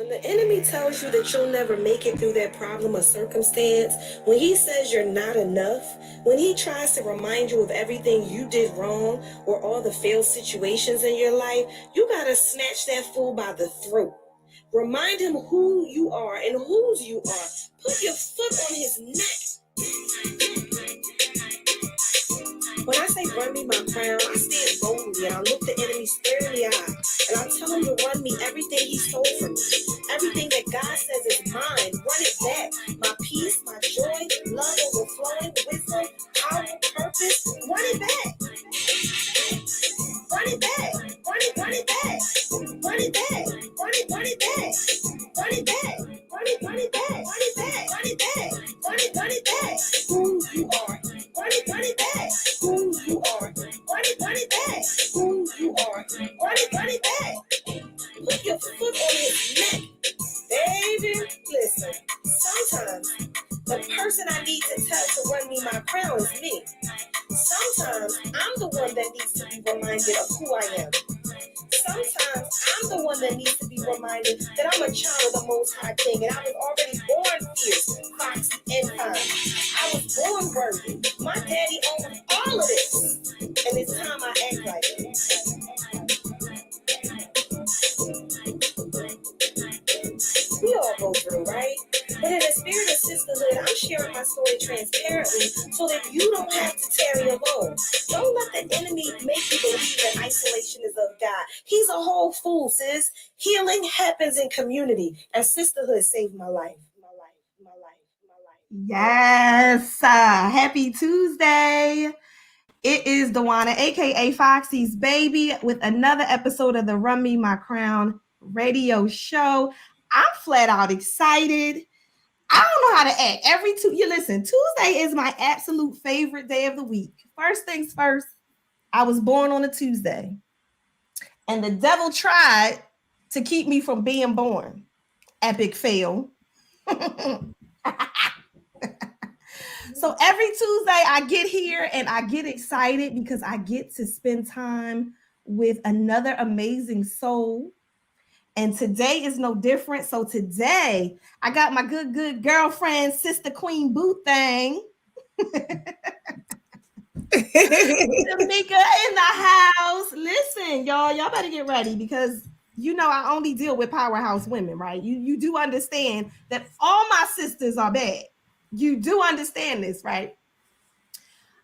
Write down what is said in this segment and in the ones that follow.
When the enemy tells you that you'll never make it through that problem or circumstance, when he says you're not enough, when he tries to remind you of everything you did wrong or all the failed situations in your life, you gotta snatch that fool by the throat. Remind him who you are and whose you are. Put your foot on his neck. When I say run me my crown, I stand boldly and I look the enemy square in the eye and I tell him to run me everything he stole from me. Everything that God says is mine, run it back. My peace, my joy, love overflowing, wisdom, power, purpose, run it back. Run it back. Run it back. Run it back. Run it back. Run it back. Run it back. Run it back. Run it back. Run it back. Who you are. Run it back. Who you are. Run it back. Who you are. Run it back. Put your foot on his neck. Baby, listen. Sometimes the person I need to tell to run me my crown is me. Sometimes I'm the one that needs to be reminded of who I am. Sometimes I'm the one that needs to be reminded that I'm a child of the Most High King and I was already born fierce, foxy, and kind. I was born worthy. My daddy owns all of this. And it's time I act like it. We all go through, right? But in the spirit of sisterhood, I'm sharing my story transparently so that you don't have to tarry alone. Don't let the enemy make you believe that isolation is of God. He's a whole fool, sis. Healing happens in community, and sisterhood saved my life. Yes. Happy Tuesday. It is Dewana, aka Foxy's baby, with another episode of the Run Me My Crown radio show. I'm flat out excited. I don't know how to act. You listen, Tuesday is my absolute favorite day of the week. First things first, I was born on a Tuesday. And the devil tried to keep me from being born. Epic fail. So every Tuesday I get here and I get excited because I get to spend time with another amazing soul. And today is no different. So today I got my good girlfriend, Sister Queen Boo Thing. Schemeka in the house. Listen, y'all better get ready because you know I only deal with powerhouse women, right? You do understand that all my sisters are bad. You do understand this, right?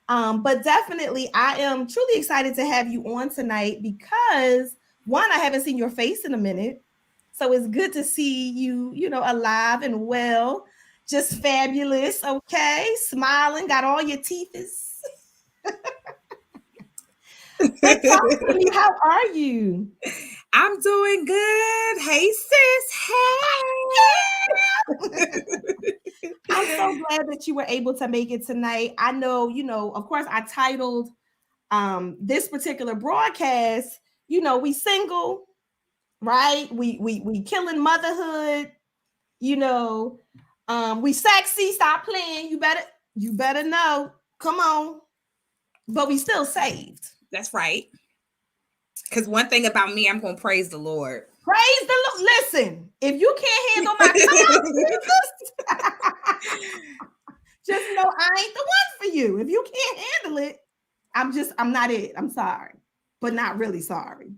But definitely I am truly excited to have you on tonight because one, I haven't seen your face in a minute. So it's good to see you, alive and well, just fabulous. Okay. Smiling, got all your teeth. But talk to me, how are you? I'm doing good. Hey, sis. Hey. I'm so glad that you were able to make it tonight. I know, of course, I titled this particular broadcast, we single, right? We killing motherhood, we sexy, stop playing. You better know. Come on. But we still saved. That's right. Because one thing about me, I'm going to praise the Lord. Praise the Lord. Listen, if you can't handle my just know I ain't the one for you. If you can't handle it, I'm not it. I'm sorry, but not really sorry.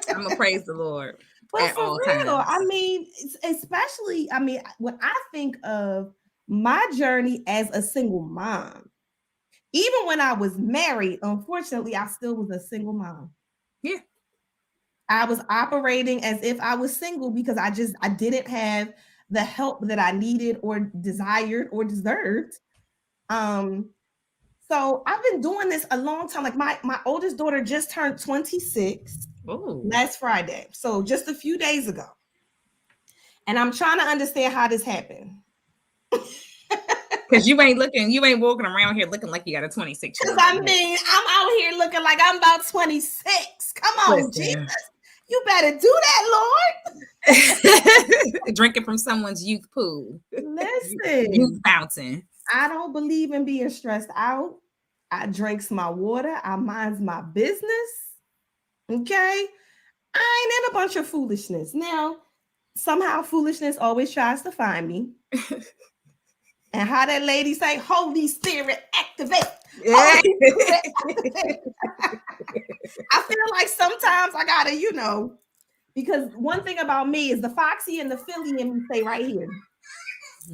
I'm going to praise the Lord. But for real, times. I mean, especially, when I think of my journey as a single mom, even when I was married, unfortunately, I still was a single mom. Yeah. I was operating as if I was single because I didn't have the help that I needed or desired or deserved. So I've been doing this a long time. Like my oldest daughter just turned 26 last Friday. So just a few days ago. And I'm trying to understand how this happened. Because you ain't walking around here looking like you got a 26-year-old. I mean, I'm out here looking like I'm about 26. Come on, Jesus. You better do that, Lord. Drinking from someone's youth pool. Listen. Youth fountain. I don't believe in being stressed out. I drinks my water. I minds my business. Okay? I ain't in a bunch of foolishness. Now, somehow foolishness always tries to find me. And how that lady say, Holy Spirit, activate. Yeah. Holy Spirit, activate. I feel like sometimes I gotta, because one thing about me is the Foxy and the Philly in me stay right here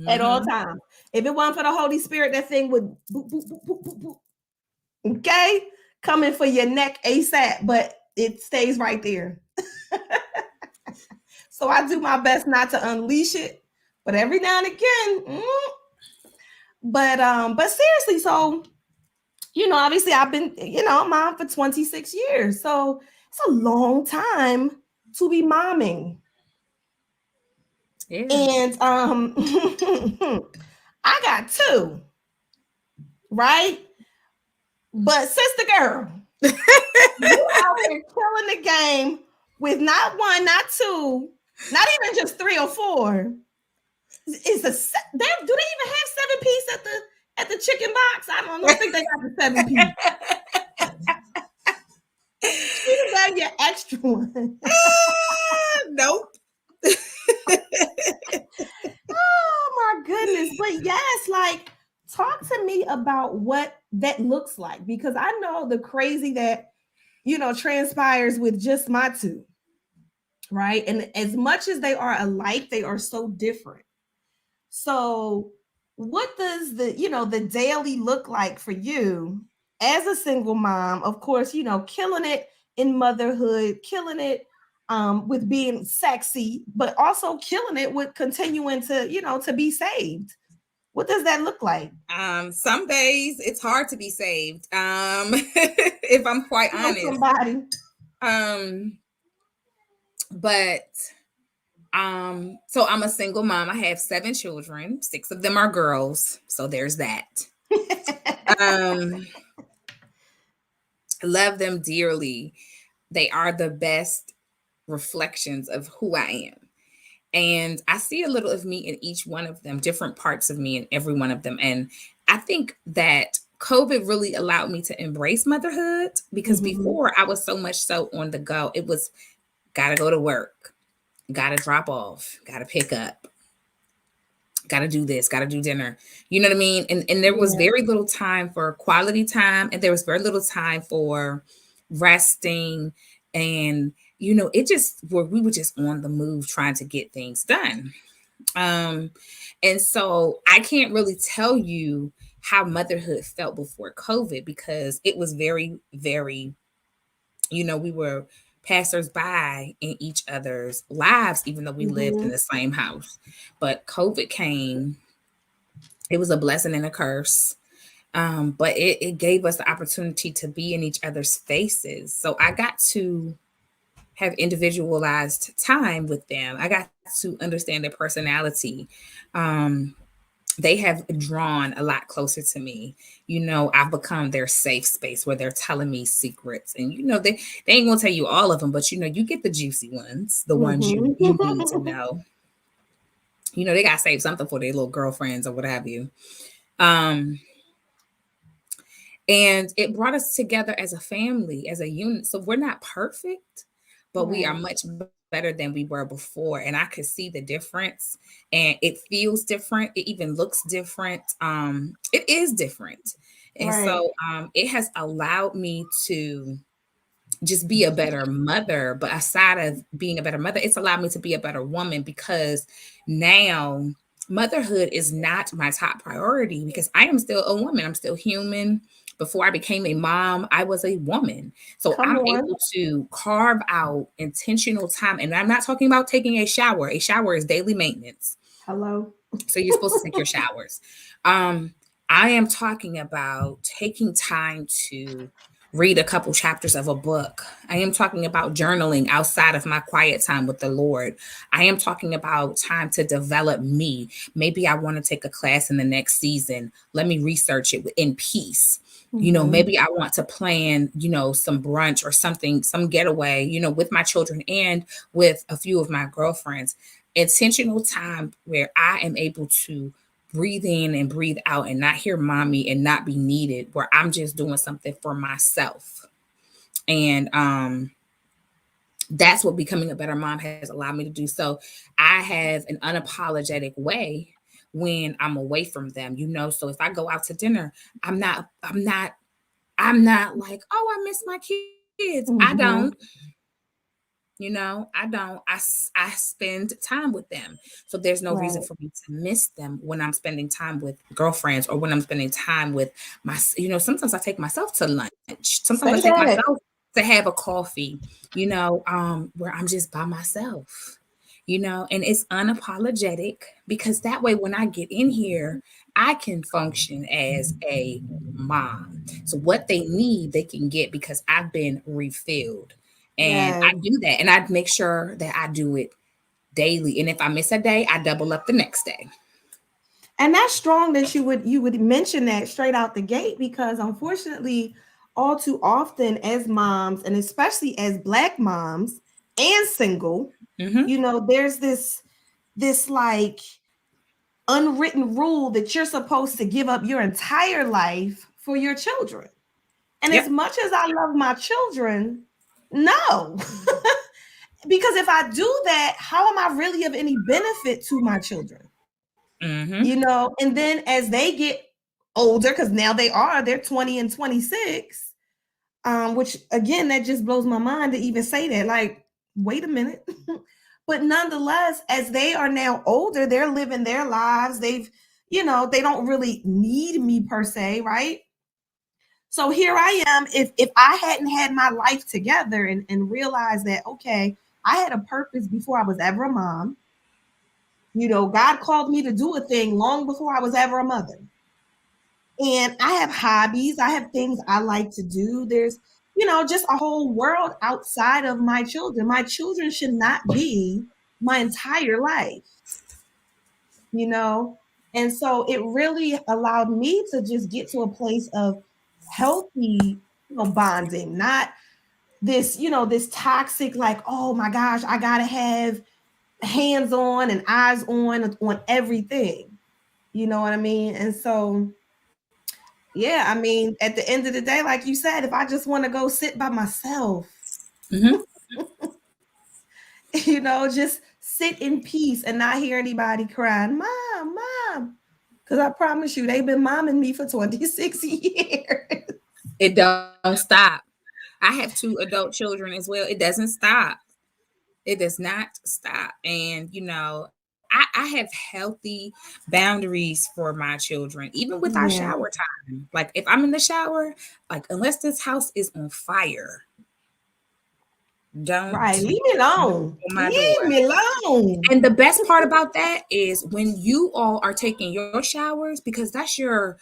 at all times. If it wasn't for the Holy Spirit, that thing would boop, boop, boop, boop, boop, boop. Okay? Coming for your neck ASAP, but it stays right there. So I do my best not to unleash it, but every now and again, but seriously, so obviously I've been, a mom for 26 years. So it's a long time to be momming. Yeah. And I got two, right? But sister girl, you out here killing the game with not one, not two, not even just three or four. Is do they even have 7-piece at the chicken box? I don't think they got the 7-piece. You got your extra one. Nope. Oh my goodness. But yes, like talk to me about what that looks like, because I know the crazy that transpires with just my two. Right. And as much as they are alike, they are so different. So what does the daily look like for you as a single mom? Of course, killing it in motherhood, killing it with being sexy, but also killing it with continuing to be saved. What does that look like? Some days it's hard to be saved. If I'm quite honest. Somebody. But so I'm a single mom. I have 7 children. 6 of them are girls. So there's that. Love them dearly. They are the best reflections of who I am. And I see a little of me in each one of them, different parts of me in every one of them. And I think that COVID really allowed me to embrace motherhood, because before I was so much so on the go. It was gotta go to work, gotta drop off, gotta pick up, gotta do this, gotta do dinner. You know what I mean? And there was very little time for quality time, and there was very little time for resting. And it just we were just on the move trying to get things done. And so I can't really tell you how motherhood felt before COVID, because it was very, very, we were passersby in each other's lives, even though we lived in the same house. But COVID came, it was a blessing and a curse. But it gave us the opportunity to be in each other's faces. So I got to have individualized time with them. I got to understand their personality. They have drawn a lot closer to me. I've become their safe space where they're telling me secrets. And, they ain't going to tell you all of them, but, you get the juicy ones, the ones you need to know. They got to save something for their little girlfriends or what have you. And it brought us together as a family, as a unit. So we're not perfect, but we are much better than we were before. And I could see the difference, and it feels different. It even looks different. It is different. And so it has allowed me to just be a better mother. But aside of being a better mother, it's allowed me to be a better woman, because now motherhood is not my top priority, because I am still a woman. I'm still human. Before I became a mom, I was a woman. So I'm able to carve out intentional time. And I'm not talking about taking a shower. A shower is daily maintenance. Hello. So you're supposed to take your showers. I am talking about taking time to read a couple chapters of a book. I am talking about journaling outside of my quiet time with the Lord. I am talking about time to develop me. Maybe I want to take a class in the next season. Let me research it in peace. Maybe I want to plan, some brunch or something, some getaway, with my children and with a few of my girlfriends. Intentional time where I am able to breathe in and breathe out and not hear mommy and not be needed, where I'm just doing something for myself. And that's what becoming a better mom has allowed me to do. So I have an unapologetic way when I'm away from them, So if I go out to dinner, I'm not like, oh, I miss my kids. I don't. Mm-hmm. I don't. I spend time with them. So there's no reason Right. for me to miss them when I'm spending time with girlfriends or when I'm spending time with sometimes I take myself to lunch. Sometimes I Say take that. myself to have a coffee, where I'm just by myself, and it's unapologetic because that way when I get in here, I can function as a mom. So what they need, they can get because I've been refilled. And Yes. I do that. And I make sure that I do it daily. And if I miss a day, I double up the next day. And that's strong that you would mention that straight out the gate, because unfortunately, all too often as moms, and especially as Black moms and single, Mm-hmm. there's this like unwritten rule that you're supposed to give up your entire life for your children. And as Yep. much as I love my children, no. Because if I do that, how am I really of any benefit to my children? Mm-hmm. And then as they get older, because now they're 20 and 26, which again, that just blows my mind to even say that. Like, wait a minute. But nonetheless, as they are now older, they're living their lives. They don't really need me per se, right? So here I am. If I hadn't had my life together and realized that, okay, I had a purpose before I was ever a mom. God called me to do a thing long before I was ever a mother. And I have hobbies, I have things I like to do. There's, just a whole world outside of my children. My children should not be my entire life, you know? And so it really allowed me to just get to a place of healthy, bonding, not this toxic, like, oh my gosh, I gotta have hands on and eyes on everything. You know what I mean? And so, yeah, I mean, at the end of the day, like you said, if I just want to go sit by myself, Mm-hmm. just sit in peace and not hear anybody crying, Mom, Mom. Because I promise you, they've been momming me for 26 years. It don't stop. I have 2 adult children as well. It doesn't stop. It does not stop. And, I have healthy boundaries for my children, even with our Yeah, shower time. Like if I'm in the shower, like unless this house is on fire, right. don't Leave me knock alone. on my Leave door. me alone. And the best part about that is when you all are taking your showers, because that's you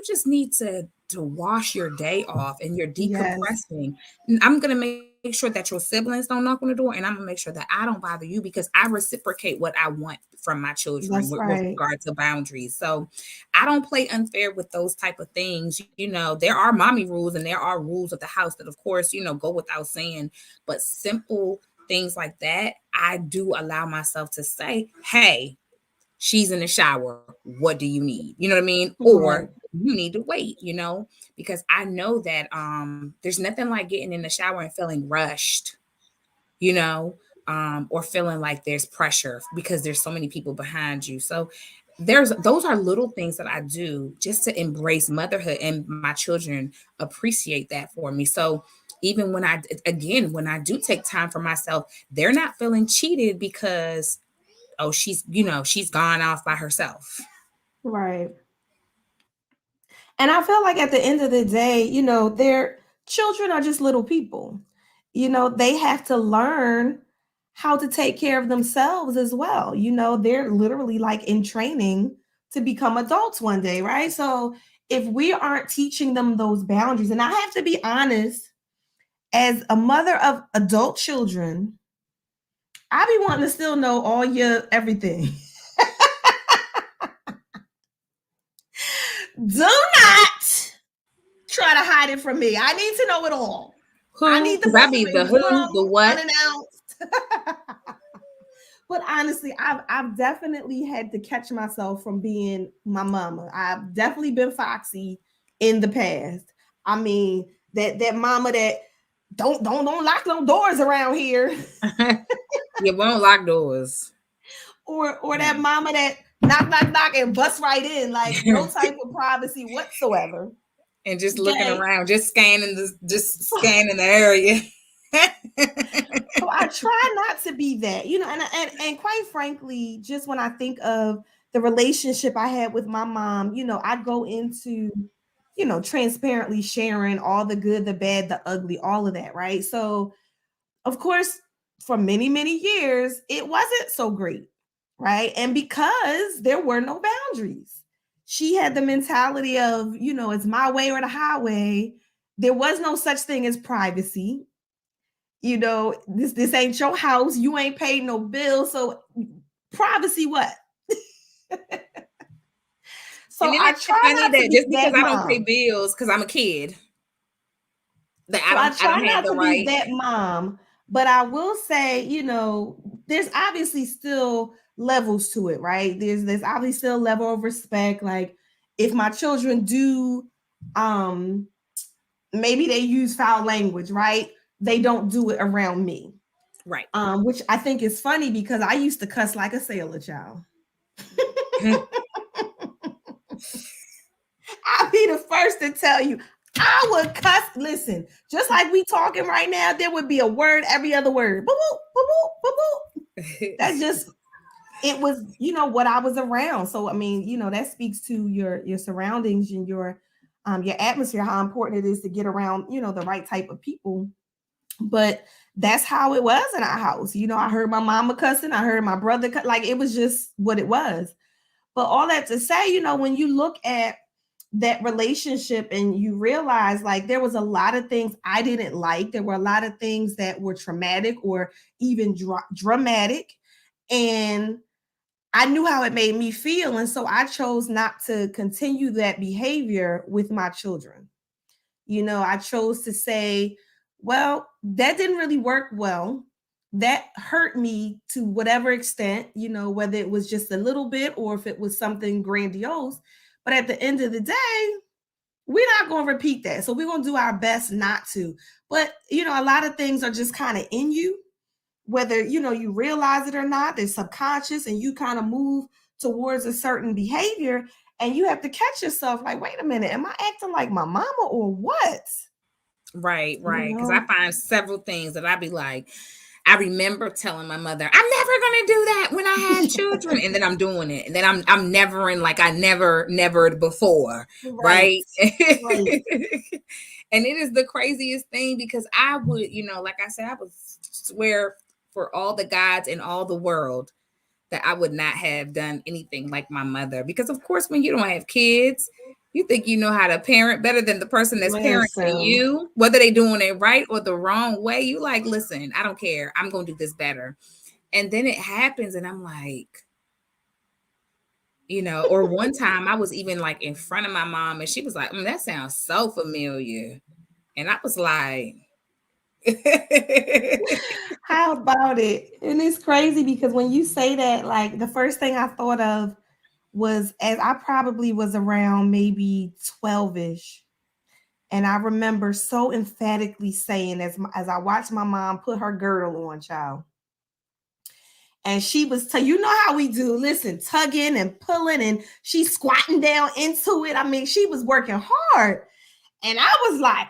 just need to wash your day off and you're Yes, decompressing. And I'm gonna make sure that your siblings don't knock on the door, and I'm gonna make sure that I don't bother you because I reciprocate what I want from my children that's with right. regard to boundaries. So I don't play unfair with those type of things. There are mommy rules and there are rules of the house that, of course, go without saying, but simple things like that, I do allow myself to say, hey, she's in the shower. What do you need? You know what I mean? Or Right. you need to wait, because I know that there's nothing like getting in the shower and feeling rushed, you know, or feeling like there's pressure because there's so many people behind you. So those are little things that I do just to embrace motherhood, and my children appreciate that for me. So even when I do take time for myself, they're not feeling cheated because she's gone off by herself. Right. And I feel like at the end of the day, their children are just little people. They have to learn how to take care of themselves as well. They're literally like in training to become adults one day, right? So if we aren't teaching them those boundaries, and I have to be honest, as a mother of adult children, I be wanting to still know all your everything. Do not try to hide it from me. I need to know it all. I Who? need the Because I most be of the it who, come the what. unannounced. But honestly, I've definitely had to catch myself from being my mama. I've definitely been foxy in the past. I mean, that mama that don't lock no doors around here. You won't lock doors. Or that mama that knock and bust right in, like no type of privacy whatsoever. And just looking around, just scanning the area. So I try not to be that, and quite frankly, just when I think of the relationship I had with my mom, I go into, transparently sharing all the good, the bad, the ugly, all of that, right? So, of course, for many, many years, it wasn't so great, right? And because there were no boundaries, she had the mentality of, it's my way or the highway. There was no such thing as privacy. This ain't your house. You ain't paid no bill. So privacy what? So I try not to just be because that I don't mom. pay bills because I'm a kid. That I try don't have not the to right. be that mom, but I will say, there's obviously still levels to it, right? There's obviously still a level of respect. Like if my children do, maybe they use foul language, right? They don't do it around me. Right. Which I think is funny because I used to cuss like a sailor child. I'll be the first to tell you, I would cuss. Listen, just like we talking right now, there would be a word every other word. Boop, boop, boop, boop, boop, boop. That's just, it was, what I was around. So, I mean, that speaks to your surroundings and your atmosphere, how important it is to get around, the right type of people. But that's how it was in our house. I heard my mama cussing. I heard my brother like it was just what it was. But all that to say, when you look at that relationship and you realize like there was a lot of things I didn't like. There were a lot of things that were traumatic or even dramatic. And I knew how it made me feel. And so I chose not to continue that behavior with my children. I chose to say, well, that didn't really work well. That hurt me to whatever extent, whether it was just a little bit or if it was something grandiose. But at the end of the day, we're not going to repeat that. So we're going to do our best not to. But, a lot of things are just kind of in you, whether, you realize it or not, they're subconscious and you kind of move towards a certain behavior. And you have to catch yourself like, wait a minute, am I acting like my mama or what? Right. Because I find several things that I'd be like, I remember telling my mother, I'm never gonna do that when I have children, and then I'm doing it, and then I'm never in like I never before, right? Right. And it is the craziest thing because I would, like I said, I would swear for all the gods in all the world that I would not have done anything like my mother. Because of course, when you don't have kids, you think you know how to parent better than the person that's parenting you, whether they're doing it right or the wrong way. You like, listen, I don't care. I'm going to do this better. And then it happens and I'm like, or one time I was even like in front of my mom and she was like, that sounds so familiar. And I was like, how about it? And it's crazy because when you say that, like the first thing I thought of was as I probably was around maybe 12-ish. And I remember so emphatically saying as I watched my mom put her girdle on, child. And she was, you know how we do, listen, tugging and pulling and she's squatting down into it. I mean, she was working hard. And I was like,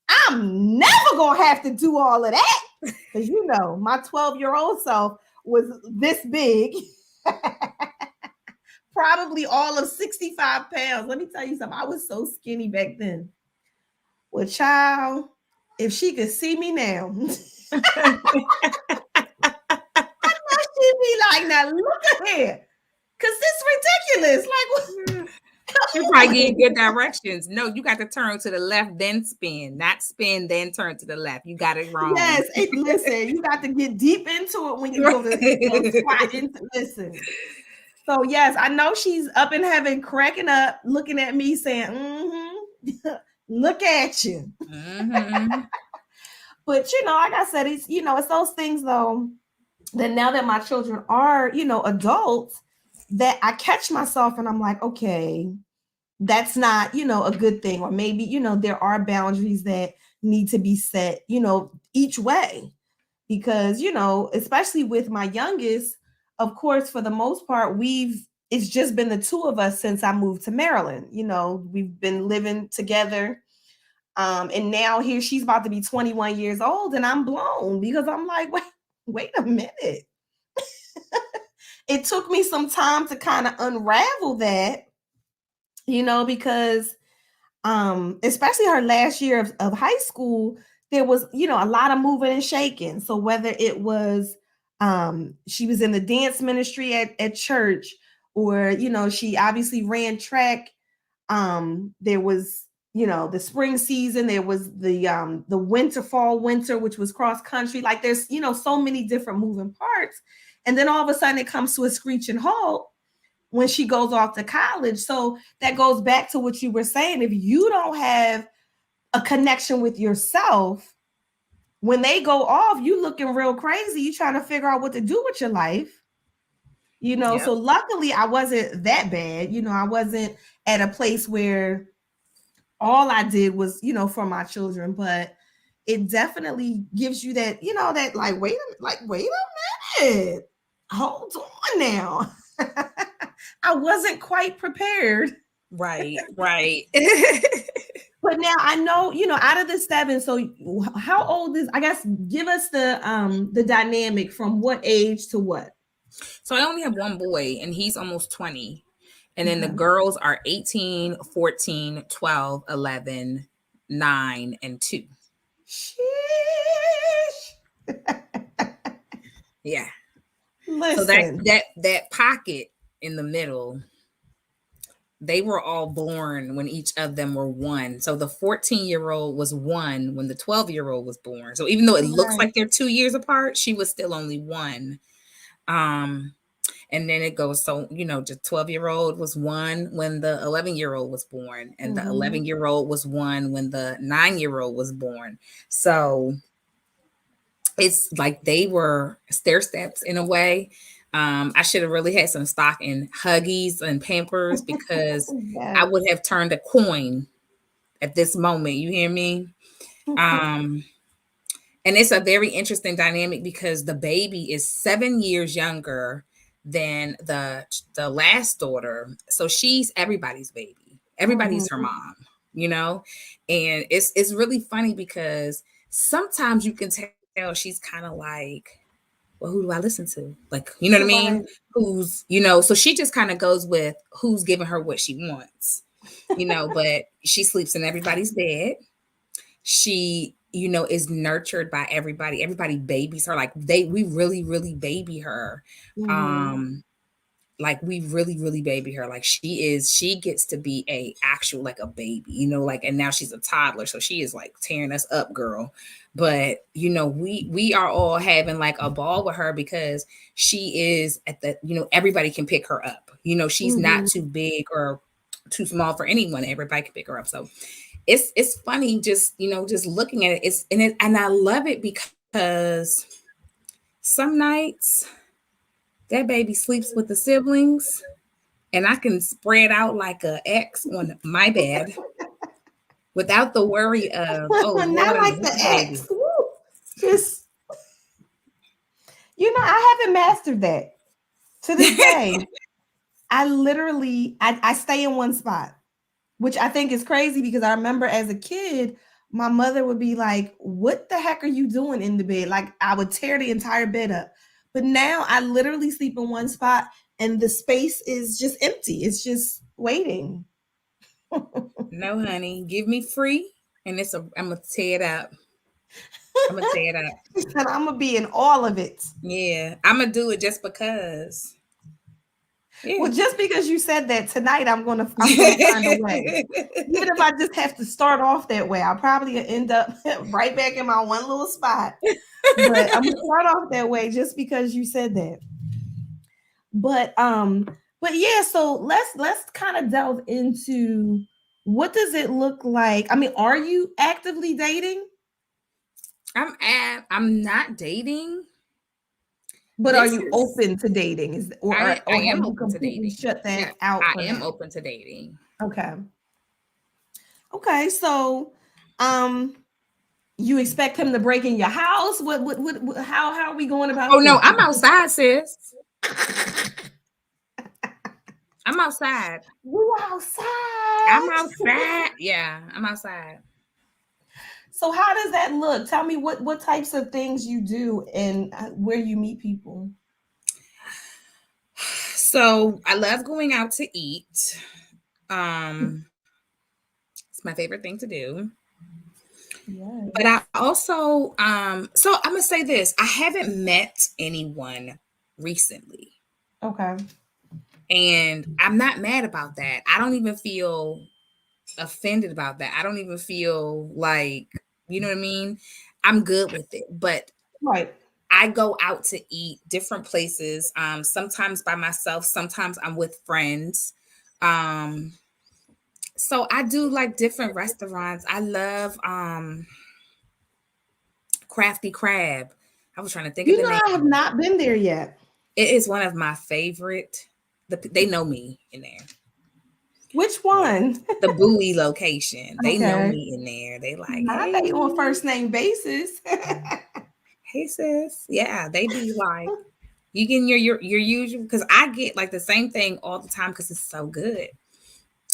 I'm never going to have to do all of that. Because, my 12-year-old self was this big. Probably all of 65 pounds. Let me tell you something. I was so skinny back then. Well, child, if she could see me now, I know she'd be like, now look at here. Because this ridiculous. Like, you probably get good directions. No, you got to turn to the left, then spin, not spin, then turn to the left. You got it wrong. Yes, listen, you got to get deep into it when you go to squat into listen. So yes, I know she's up in heaven, cracking up, looking at me, saying, look at you. Mm-hmm. But like I said, it's it's those things though that now that my children are adults, that I catch myself and I'm like, okay, that's not, a good thing. Or maybe, there are boundaries that need to be set, each way. Because, especially with my youngest, of course, for the most part, it's just been the two of us since I moved to Maryland. We've been living together. And now here she's about to be 21 years old, and I'm blown because I'm like, wait a minute. It took me some time to kind of unravel that, because especially her last year of high school, there was, a lot of moving and shaking. So whether it was she was in the dance ministry at church, or, she obviously ran track. There was, the spring season, there was the winter, which was cross country. Like there's, so many different moving parts. And then all of a sudden it comes to a screeching halt when she goes off to college. So that goes back to what you were saying. If you don't have a connection with yourself, when they go off, you looking real crazy. You trying to figure out what to do with your life. Yep. So luckily I wasn't that bad. I wasn't at a place where all I did was, for my children, but it definitely gives you that, that like, wait a minute. Hold on now. I wasn't quite prepared. Right. But now I know, out of the 7, so how old is, I guess, give us the dynamic from what age to what? So I only have one boy, and he's almost 20. And then the girls are 18, 14, 12, 11, 9, and 2. Sheesh. Yeah. Listen. So that pocket in the middle, they were all born when each of them were 1. So the 14-year-old was 1 when the 12-year-old was born. So even though it looks like they're 2 years apart, she was still only 1. And then it goes, so, the 12-year-old was 1 when the 11-year-old was born. And the 11-year-old was 1 when the 9-year-old was born. So it's like they were stair steps in a way. I should have really had some stock in Huggies and Pampers, because I would have turned a coin at this moment. You hear me? And it's a very interesting dynamic because the baby is 7 years younger than the last daughter. So she's everybody's baby. Everybody's her mom, and it's really funny because sometimes you can tell she's kind of like, well, who do I listen to? Like, you know what I mean? Who's, so she just kind of goes with who's giving her what she wants, but she sleeps in everybody's bed. She, is nurtured by everybody. Everybody babies her. Like we really, really baby her. Like we really, really baby her. Like she gets to be like a baby, like, and now she's a toddler. So she is like tearing us up, girl. But, we are all having like a ball with her because she is at the, everybody can pick her up. She's not too big or too small for anyone. Everybody can pick her up. So it's funny just, just looking at it. And I love it because some nights that baby sleeps with the siblings and I can spread out like a X on my bed without the worry of, not like the X. Just, I haven't mastered that to this day. I literally, I stay in one spot, which I think is crazy because I remember as a kid, my mother would be like, what the heck are you doing in the bed? Like I would tear the entire bed up. But now I literally sleep in one spot and the space is just empty. It's just waiting. No, honey, give me free and I'm going to tear it up. I'm going to tear it up. I'm going to be in all of it. Yeah, I'm going to do it just because. Yeah. Well, just because you said that tonight, I'm gonna find a way. Even if I just have to start off that way, I'll probably end up right back in my one little spot. But I'm gonna start off that way just because you said that. But yeah, so let's kind of delve into what does it look like? I mean, are you actively dating? I'm not dating. But are you open to dating? I am open to dating. Shut that out? I am open to dating. Okay. Okay. So, um, you expect him to break in your house? How are we going Oh about no, this? I'm outside, sis. I'm outside. You I'm outside. outside. Yeah, I'm outside. So how does that look? Tell me what types of things you do and where you meet people. So I love going out to eat. It's my favorite thing to do. But I Yes. also, so I'm gonna say this: I haven't met anyone recently, Okay. and I'm not mad about that. I don't even feel offended about that. I don't even feel like, you know what I mean? I'm good with it. But Right. I go out to eat different places, sometimes by myself, sometimes I'm with friends. Um, so I do like different restaurants. I love Crafty Crab. I was trying to think of You the know, name. I have not been there yet. It is one of my favorite. They know me in there. Which one? The Bowie location. They know Okay. me in there. They like, Not hey, they on first name basis. hey sis. Yeah, they be like, you getting your usual, because I get like the same thing all the time because it's so good.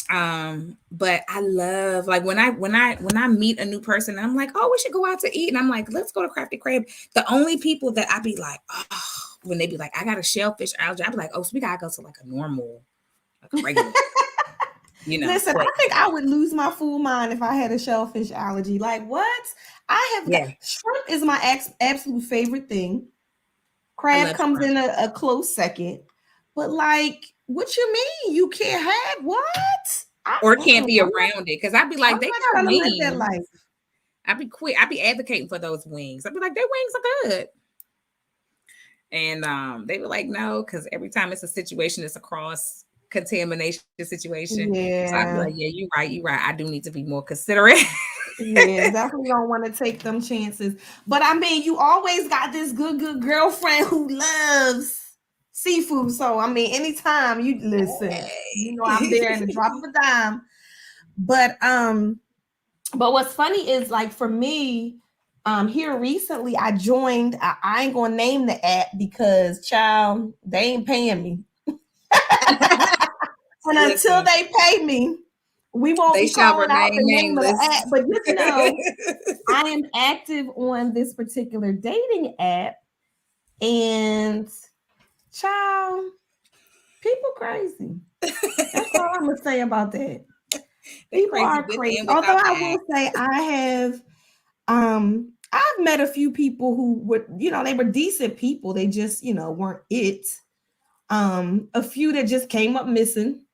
But I love, like, when I meet a new person and I'm like, oh, we should go out to eat, and I'm like, let's go to Crafty Crab. The only people that I be like, oh, when they be like, I got a shellfish allergy, I be like, oh, so we gotta go to like a normal, like a regular, Listen, place. I think I would lose my full mind if I had a shellfish allergy. Like what? I have got Yeah, shrimp is my absolute favorite thing. I Crab love comes shrimp. in a close second. But like, what you mean? You can't have what? Or can't be I'm around it, because I'd be I'm like, they not got trying to live that wings. life. I'd be advocating for those wings. I'd be like, their wings are good. And they were like, no, because every time it's a situation, it's a cross contamination situation. So I'd be Yeah. like, yeah, you're right, you're right. I do need to be more considerate. Yeah, definitely don't want to take them chances. But I mean, you always got this good girlfriend who loves seafood. So I mean, anytime you listen, you know I'm there in the drop of a dime. But what's funny is like for me, here recently I joined. I ain't gonna name the app because child, they ain't paying me. And until Listen, they pay me, we won't they be shall calling out remain the name of the app. nameless. But just know I am active on this particular dating app, and child, people crazy. That's all I'm gonna say about that. They People crazy are with crazy. and Although without the I app. will say I've met a few people who were, they were decent people. They just, weren't it. A few that just came up missing.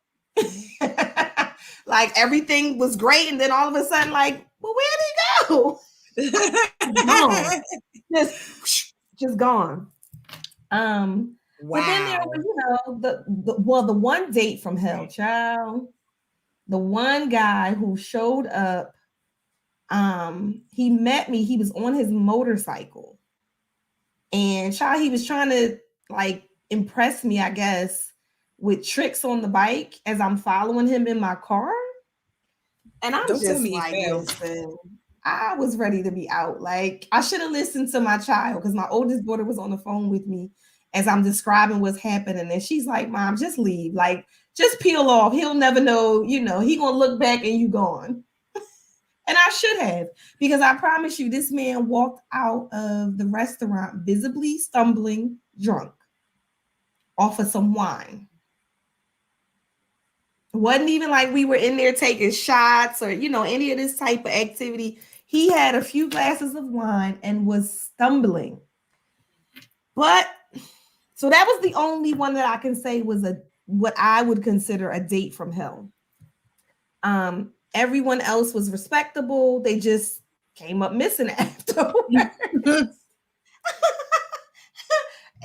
Like everything was great, and then all of a sudden, like, well, where'd he go? Gone. Just gone. But then there Wow. was, the one date from hell, child. The one guy who showed up, he met me, he was on his motorcycle. And child, he was trying to like impress me, I guess, with tricks on the bike as I'm following him in my car. And I'm Don't tell just me he like, fell. listen, I was ready to be out. Like, I should have listened to my child because my oldest daughter was on the phone with me as I'm describing what's happening. And she's like, Mom, just leave. Like, just peel off. He'll never know, he gonna look back and you gone. And I should have, because I promise you, this man walked out of the restaurant visibly stumbling, drunk, off of some wine. It wasn't even like we were in there taking shots or, any of this type of activity. He had a few glasses of wine and was stumbling. But so that was the only one that I can say was what I would consider a date from hell. Everyone else was respectable. They just came up missing afterwards.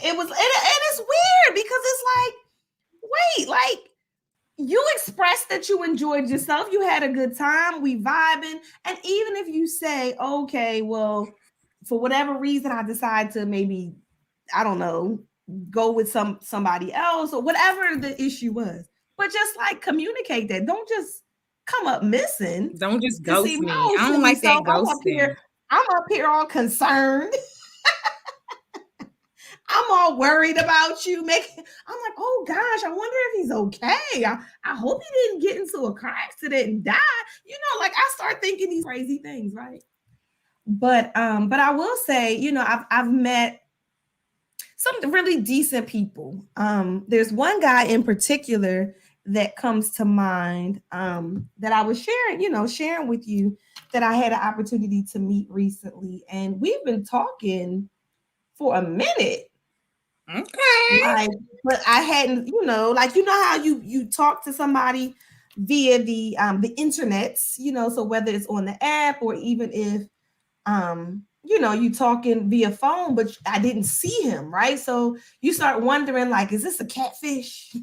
It was, and it's weird because it's like, wait, like you expressed that you enjoyed yourself, you had a good time, we vibing, and even if you say, okay, well, for whatever reason, I decide to maybe, I don't know, go with somebody else or whatever the issue was, but just like communicate that. Don't just come up missing. Don't just And see, ghost my me. old I don't silly like that self, ghosting. I'm up here all concerned. I'm all worried about you. I'm like, oh gosh, I wonder if he's okay. I hope he didn't get into a car accident and die. Like I start thinking these crazy things, right? But I will say, I've met some really decent people. There's one guy in particular that comes to mind, that I was sharing with you, that I had an opportunity to meet recently, and we've been talking for a minute. Okay. Like, but I hadn't, like how you talk to somebody via the internet, so whether it's on the app or even if you talking via phone, but I didn't see him, right? So you start wondering, like, is this a catfish?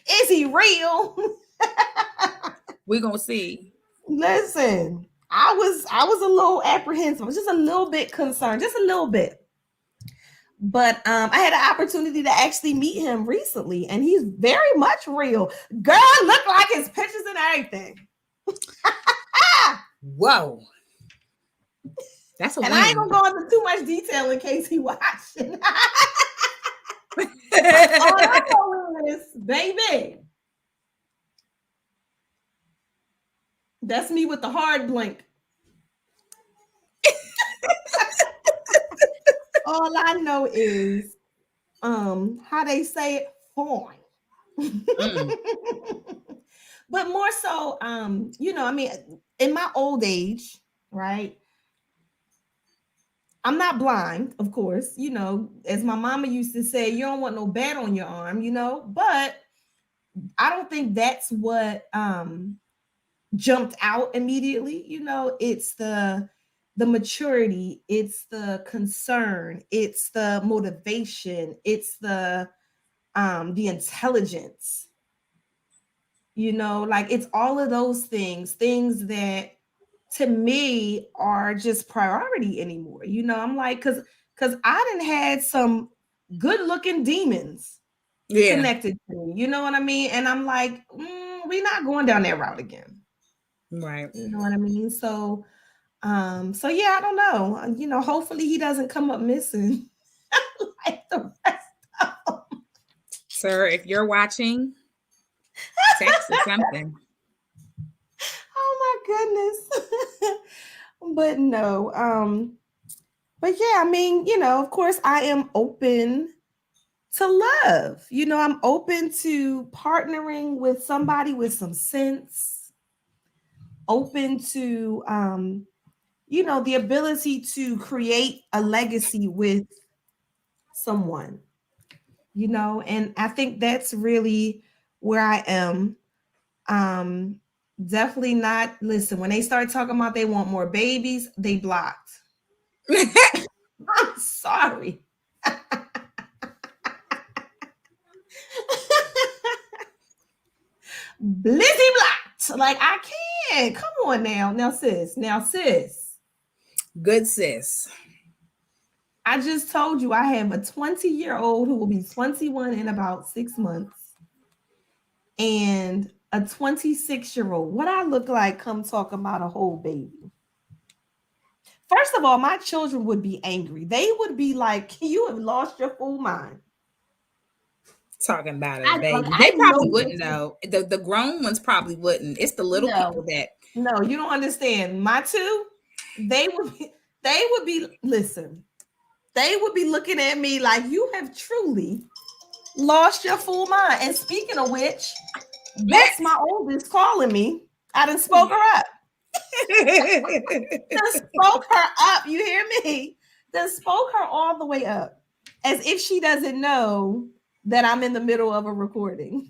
Is he real? We're gonna see. Listen, I was a little apprehensive, just a little bit concerned, just a little bit. But I had an opportunity to actually meet him recently, and he's very much real. Girl, look like his pictures and everything. Whoa. That's a and win. I ain't gonna go into too much detail in case he watching. All I know is, baby, that's me with the hard blink. All I know is, how they say it, fine. But more so, in my old age, right? I'm not blind, of course, as my mama used to say, you don't want no bat on your arm, but I don't think that's what jumped out immediately. It's the maturity, it's the concern, it's the motivation, it's the intelligence, like it's all of those things that to me are just priority anymore. I'm like, because I done had some good looking demons connected to me, you know what I mean? And I'm like, we're not going down that route again. Right. You know what I mean? So yeah, I don't know. Hopefully he doesn't come up missing like the rest of them. Sir, if you're watching, text or something. Oh my goodness. But no, but yeah, I mean, of course I am open to love. I'm open to partnering with somebody with some sense, open to the ability to create a legacy with someone, and I think that's really where I am. Definitely not. Listen, when they start talking about they want more babies, they blocked. I'm sorry. Blizzy blocked. Like, I can't. Come on now. Now, sis. Good sis. I just told you I have a 20-year-old who will be 21 in about 6 months, and a 26-year-old. What I look like come talk about a whole baby. First of all, my children would be angry. They would be like, you have lost your full mind. Talking about it, baby. They probably wouldn't though. The grown ones probably wouldn't. It's the little people that. No, you don't understand. My two, they would be listen. They would be looking at me like, you have truly lost your full mind. And speaking of which, that's my oldest calling me. I done spoke her up. Done spoke her up. You hear me? Done spoke her all the way up, as if she doesn't know that I'm in the middle of a recording.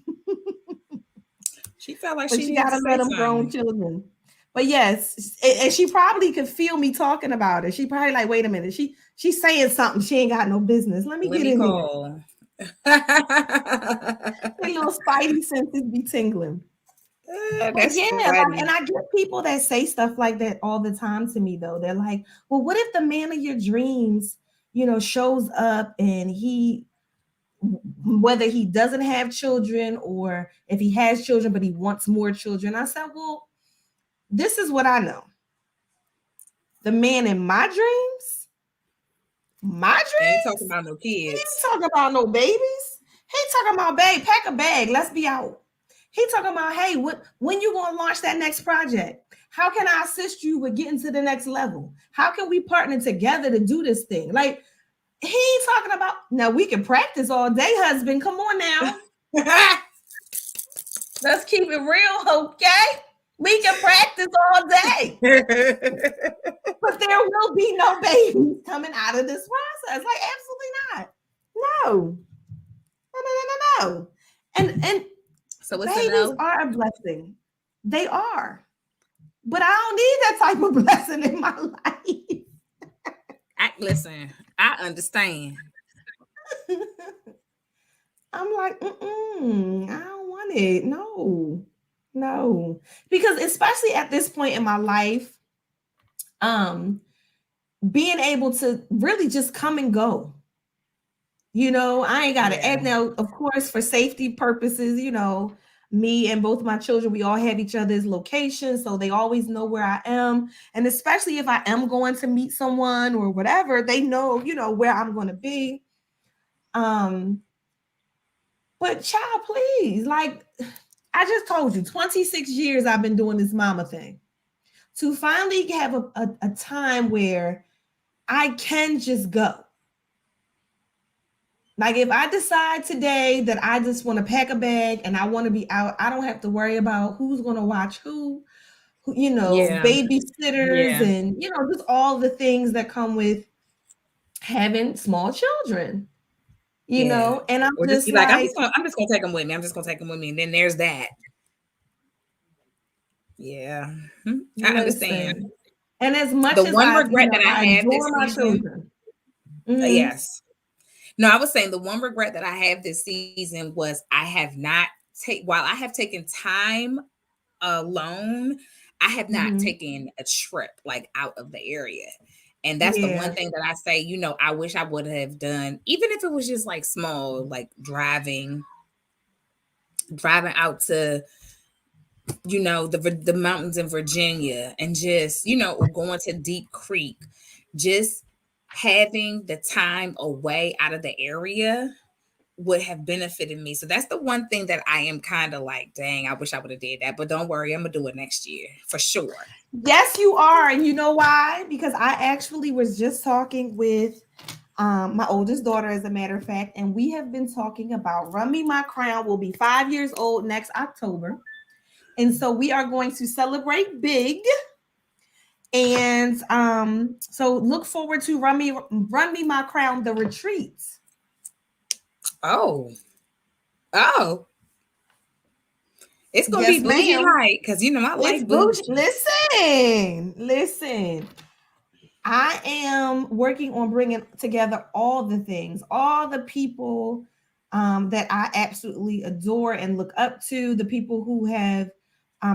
She felt like she gotta let them grown children. But yes, and she probably could feel me talking about it. She probably like, wait a minute, she's saying something she ain't got no business. Let me get in here. Little spidey senses be tingling. But yeah, and I get people that say stuff like that all the time to me though. They're like, well, what if the man of your dreams, shows up and he whether he doesn't have children or if he has children, but he wants more children. I said, well, this is what I know. The man in my Ain't dreams, talking about no he ain't kids. talking about no babies. He talking about, babe, pack a bag. Let's be out. He talking about, hey, when you gonna launch that next project? How can I assist you with getting to the next level? How can we partner together to do this thing? Like, he ain't talking about, now we can practice all day, husband. Come on now. Let's keep it real, okay? We can practice all day. But there will be no babies coming out of this process. Like, absolutely not. No. No. And So it's a babies no. are a blessing. They are. But I don't need that type of blessing in my life. Listen, I understand. I'm like, I don't want it. No. Because especially at this point in my life, being able to really just come and go. I ain't got to act now, of course, for safety purposes, me and both my children, we all have each other's locations, so they always know where I am. And especially if I am going to meet someone or whatever, they know, where I'm going to be. But child, please, like I just told you, 26 years I've been doing this mama thing. To finally have a time where I can just go. Like if I decide today that I just want to pack a bag and I want to be out, I don't have to worry about who's going to watch who, babysitters and, just all the things that come with having small children, and I'm or just just be like, like, I'm just gonna take them with me. I'm just gonna take them with me. And then there's that. Yeah. I understand. And as much The as one regret that I I have this adore my season. children. Yes. No, I was saying the one regret that I have this season was I have not while I have taken time alone, I have not taken a trip like out of the area. And that's the one thing that I say, I wish I would have done, even if it was just like small, like driving out to, the mountains in Virginia and just, or going to Deep Creek, just having the time away out of the area would have benefited me. So that's the one thing that I am kind of like, dang, I wish I would have did that. But don't worry, I'm gonna do it next year for sure. Yes, you are. And you know why? Because I actually was just talking with my oldest daughter, as a matter of fact, and we have been talking about Run Me My Crown will be 5 years old next October. And so we are going to celebrate big. And so look forward to Run Me My Crown, the retreat. Oh. It's gonna Yes, be bougie ma'am. light because I like bougie. Listen. I am working on bringing together all the things, all the people that I absolutely adore and look up to, the people who have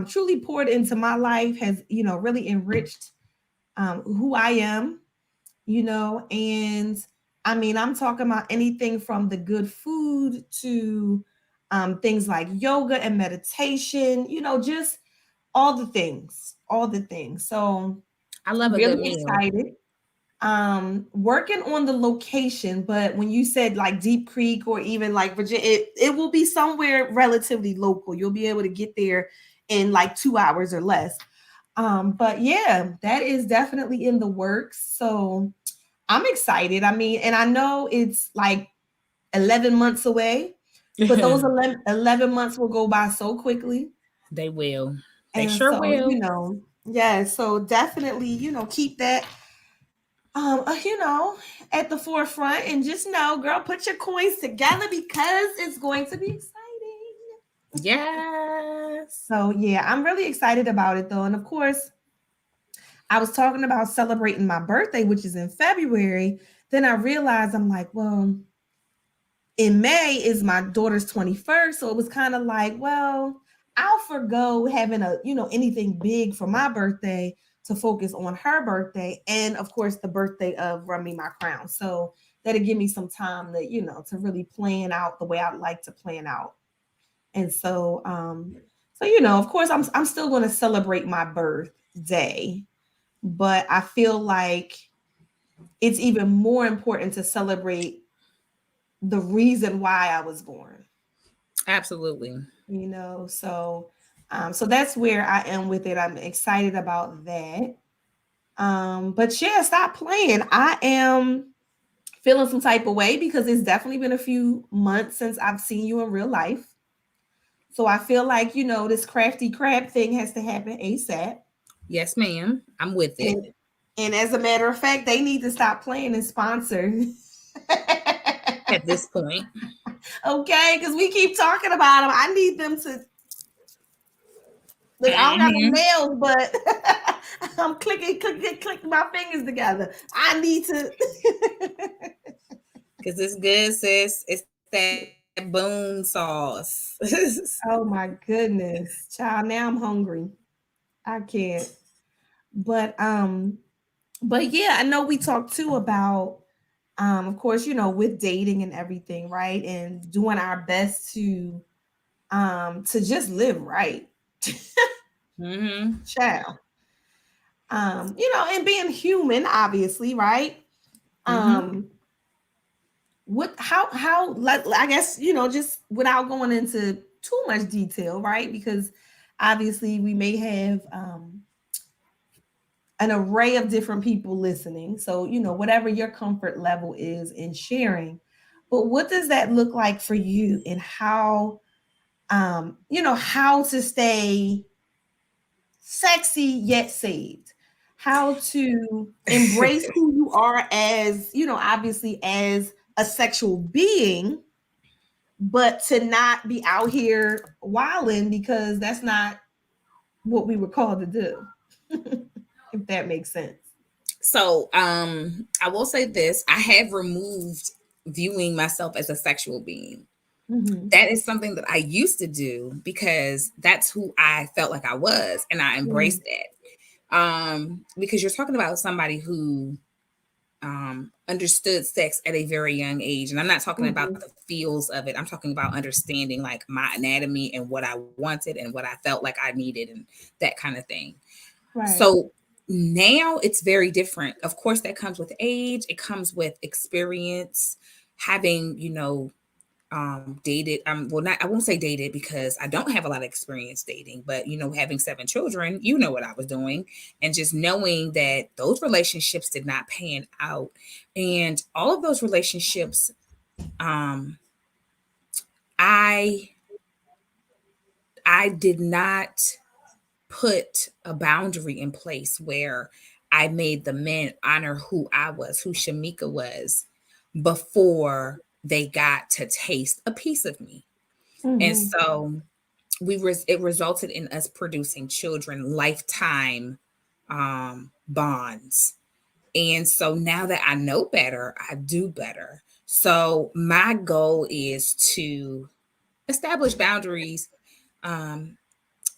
truly poured into my life, has really enriched who I am, and I mean, I'm talking about anything from the good food to things like yoga and meditation, just all the things. So I love a good really meal. excited. Working on the location, but when you said like Deep Creek or even like Virginia, it will be somewhere relatively local. You'll be able to get there in like 2 hours or less. But yeah, that is definitely in the works. So I'm excited. I mean, and I know it's like 11 months away, but those 11 months will go by so quickly. They will. They And sure so, will. yeah, so definitely, keep that at the forefront and just know, girl, put your coins together because it's going to be exciting. Yes. So yeah, I'm really excited about it though. And of course, I was talking about celebrating my birthday, which is in February. Then I realized I'm like, well, in May is my daughter's 21st. So it was kind of like, well, I'll forgo having anything big for my birthday to focus on her birthday. And of course, the birthday of Run Me My Crown. So that'll give me some time to, to really plan out the way I'd like to plan out. And so of course I'm still going to celebrate my birthday, but I feel like it's even more important to celebrate the reason why I was born. Absolutely. So that's where I am with it. I'm excited about that. But yeah, stop playing. I am feeling some type of way because it's definitely been a few months since I've seen you in real life. So I feel like, this crafty crab thing has to happen ASAP. Yes, ma'am. I'm with it. And as a matter of fact, they need to stop playing and sponsor. At this point. Okay, because we keep talking about them. I need them to. Look, I don't got no nails, but I'm clicking my fingers together. I need to. Because it's good, sis. It's that boom sauce. Oh my goodness, child. Now I'm hungry. I can't. But yeah, I know we talked too about of course, with dating and everything, right? And doing our best to just live right. Mm-hmm. Child. And being human, obviously, right? Mm-hmm. How like I guess, just without going into too much detail, right? Because obviously we may have an array of different people listening. So, whatever your comfort level is in sharing. But what does that look like for you, and how how to stay sexy yet saved? How to embrace who you are as, obviously as a sexual being, but to not be out here wilding because that's not what we were called to do. If that makes sense. So, I will say this: I have removed viewing myself as a sexual being. Mm-hmm. That is something that I used to do because that's who I felt like I was, and I embraced that. Because you're talking about somebody who understood sex at a very young age, and I'm not talking about the feels of it. I'm talking about understanding like my anatomy and what I wanted and what I felt like I needed and that kind of thing. Right. So now it's very different. Of course, that comes with age. It comes with experience, having, dated. Well, not, I won't say dated because I don't have a lot of experience dating, but, having 7 children, what I was doing, and just knowing that those relationships did not pan out. And all of those relationships, I did not put a boundary in place where I made the men honor who I was, who Schemeka was, before they got to taste a piece of me. And so it resulted in us producing children, lifetime bonds. And so now that I know better, I do better. So my goal is to establish boundaries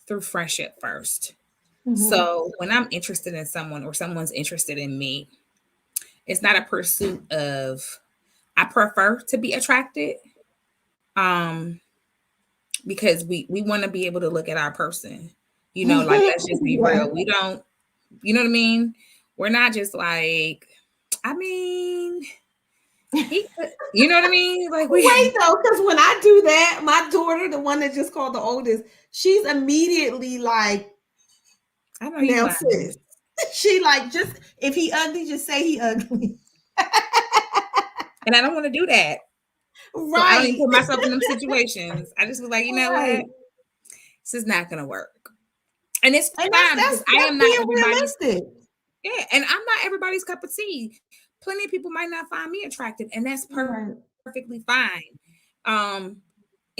through friendship first. So when I'm interested in someone or someone's interested in me, it's not a pursuit of, I prefer to be attracted. Because we want to be able to look at our person, like, let's just be real. We don't, you know what I mean? We're not just like, I mean, you know what I mean? Like, wait though, because when I do that, my daughter, the one that just called the oldest, she's immediately like, I know you now lying. sis. She like, just if he ugly, just say he ugly. And I don't want to do that. Right. So I don't even put myself in them situations. I just was like, you know Right. what? This is not gonna work. And it's fine that's because I am not everybody's. realistic. Yeah, and I'm not everybody's cup of tea. Plenty of people might not find me attractive, and that's perfectly fine.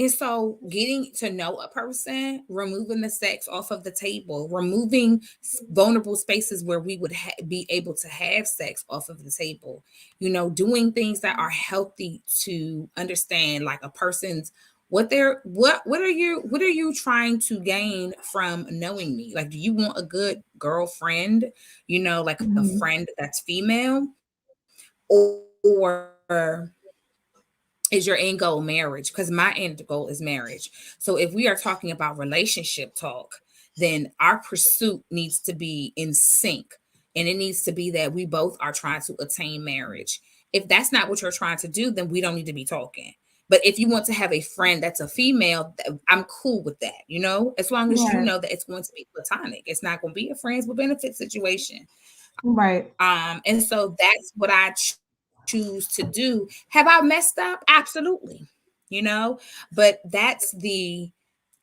And so getting to know a person, removing the sex off of the table, removing vulnerable spaces where we would be able to have sex off of the table, doing things that are healthy to understand like a person's what are you trying to gain from knowing me? Like, do you want a good girlfriend, like a friend that's female, or is your end goal marriage? Because my end goal is marriage. So if we are talking about relationship talk, then our pursuit needs to be in sync. And it needs to be that we both are trying to attain marriage. If that's not what you're trying to do, then we don't need to be talking. But if you want to have a friend that's a female, I'm cool with that, you know, as long as you Right. know that it's going to be platonic. It's not going to be a friends with benefits situation. Right. And so that's what I choose to do. Have I messed up? Absolutely. You know, but that's the